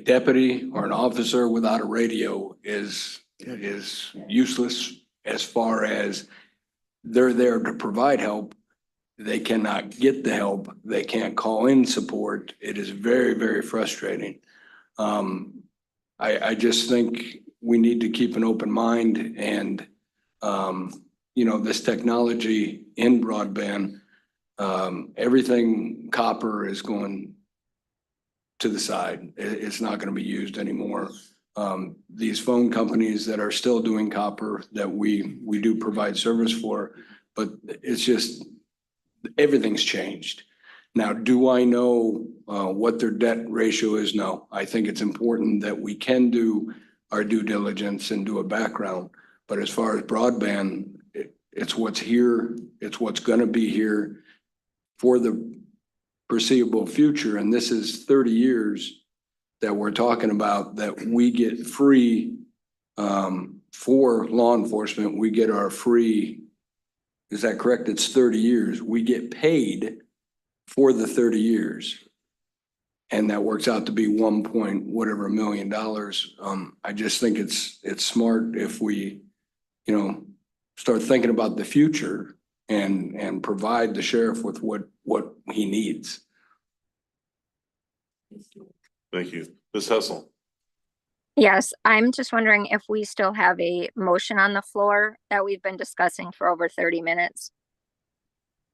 deputy or an officer without a radio is useless as far as they're there to provide help. They cannot get the help. They can't call in support. It is very, very frustrating. I just think we need to keep an open mind and, this technology in broadband, everything copper is going to the side. It's not going to be used anymore. These phone companies that are still doing copper that we do provide service for, but it's just, everything's changed. Now, do I know what their debt ratio is? No. I think it's important that we can do our due diligence and do a background. But as far as broadband, it's what's here. It's what's going to be here for the foreseeable future. And this is 30 years that we're talking about that we get free for law enforcement. We get our free. Is that correct? It's 30 years. We get paid for the 30 years. And that works out to be $1 million. I just think it's smart if we, start thinking about the future and provide the sheriff with what he needs. Thank you. Ms. Hessel. Yes, I'm just wondering if we still have a motion on the floor that we've been discussing for over 30 minutes.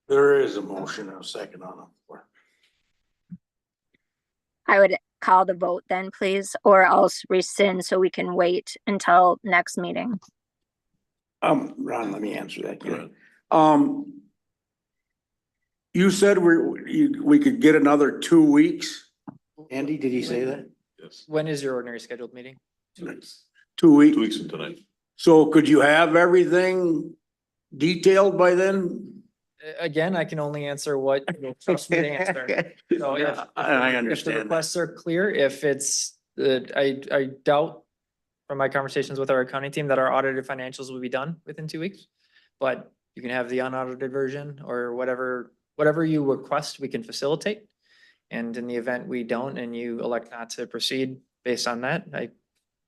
There is a motion and a second on the floor. I would call the vote then, please, or else rescind so we can wait until next meeting. Ron, let me answer that. Go ahead. You said we could get another 2 weeks? Andy, did he say that? Yes. When is your ordinary scheduled meeting? 2 weeks? 2 weeks from tonight. So could you have everything detailed by then? Again, I can only answer what you'll trust me to answer. So I if the understand that. requests are clear, if it's, I doubt from my conversations with our accounting team that our audited financials will be done within 2 weeks. But you can have the unaudited version or whatever you request, we can facilitate. And in the event we don't and you elect not to proceed based on that,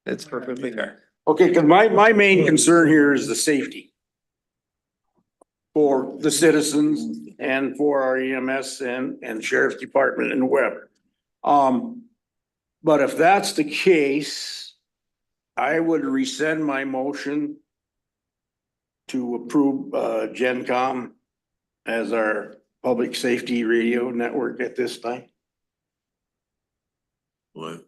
it's perfectly fair. Okay, because my main concern here is the safety for the citizens and for our EMS and sheriff's department and whoever. But if that's the case, I would rescind my motion to approve GenCom as our public safety radio network at this time. What?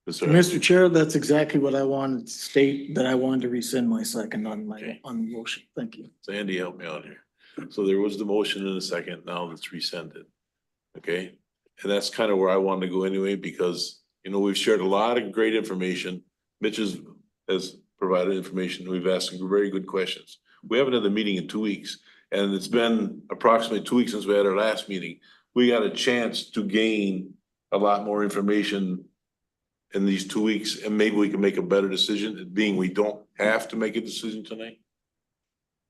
Mr. Chair, that's exactly what I wanted to state, that I wanted to rescind my second on the motion. Thank you. So Andy, help me out here. So there was the motion in a second, now it's rescinded. Okay? And that's kind of where I wanted to go anyway, because, we've shared a lot of great information. Mitch has provided information. We've asked some very good questions. We haven't had the meeting in 2 weeks, and it's been approximately 2 weeks since we had our last meeting. We got a chance to gain a lot more information in these 2 weeks, and maybe we can make a better decision, being we don't have to make a decision tonight.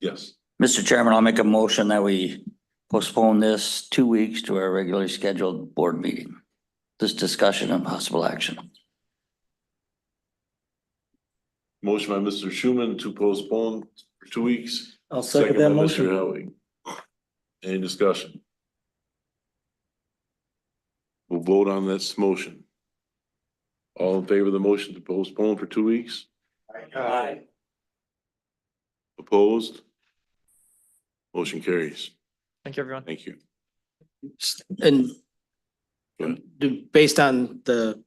Yes. Mr. Chairman, I'll make a motion that we postpone this 2 weeks to our regularly scheduled board meeting. This discussion and possible action. Motion by Mr. Schuman to postpone for 2 weeks. I'll second that by motion. Mr. Howie. Any discussion? We'll vote on this motion. All in favor of the motion to postpone for 2 weeks? Opposed? Motion carries. Thank you, everyone. Thank you. And Go ahead. based on the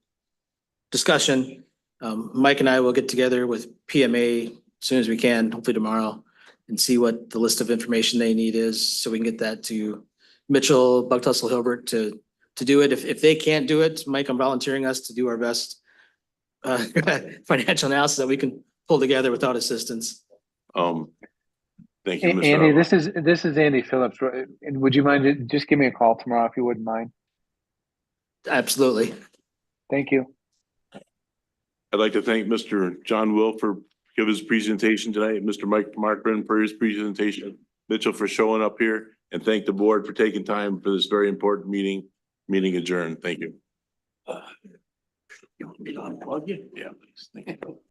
discussion, Mike and I will get together with PMA as soon as we can, hopefully tomorrow, and see what the list of information they need is, so we can get that to Mitchell, Buck Tussle, Hilbert to do it. If they can't do it, Mike, I'm volunteering us to do our best financial analysis that we can pull together without assistance. Thank you, Mr. Andy, Harbaugh. this is Andy Phillips. And would you mind just give me a call tomorrow if you wouldn't mind? Absolutely. Thank you. I'd like to thank Mr. John Will for giving his presentation tonight, Mr. Mike Markman for his presentation, Mitchell for showing up here, and thank the board for taking time for this very important meeting. Meeting adjourned. Thank you. You want me to unplug you? Yeah, please. Thank you.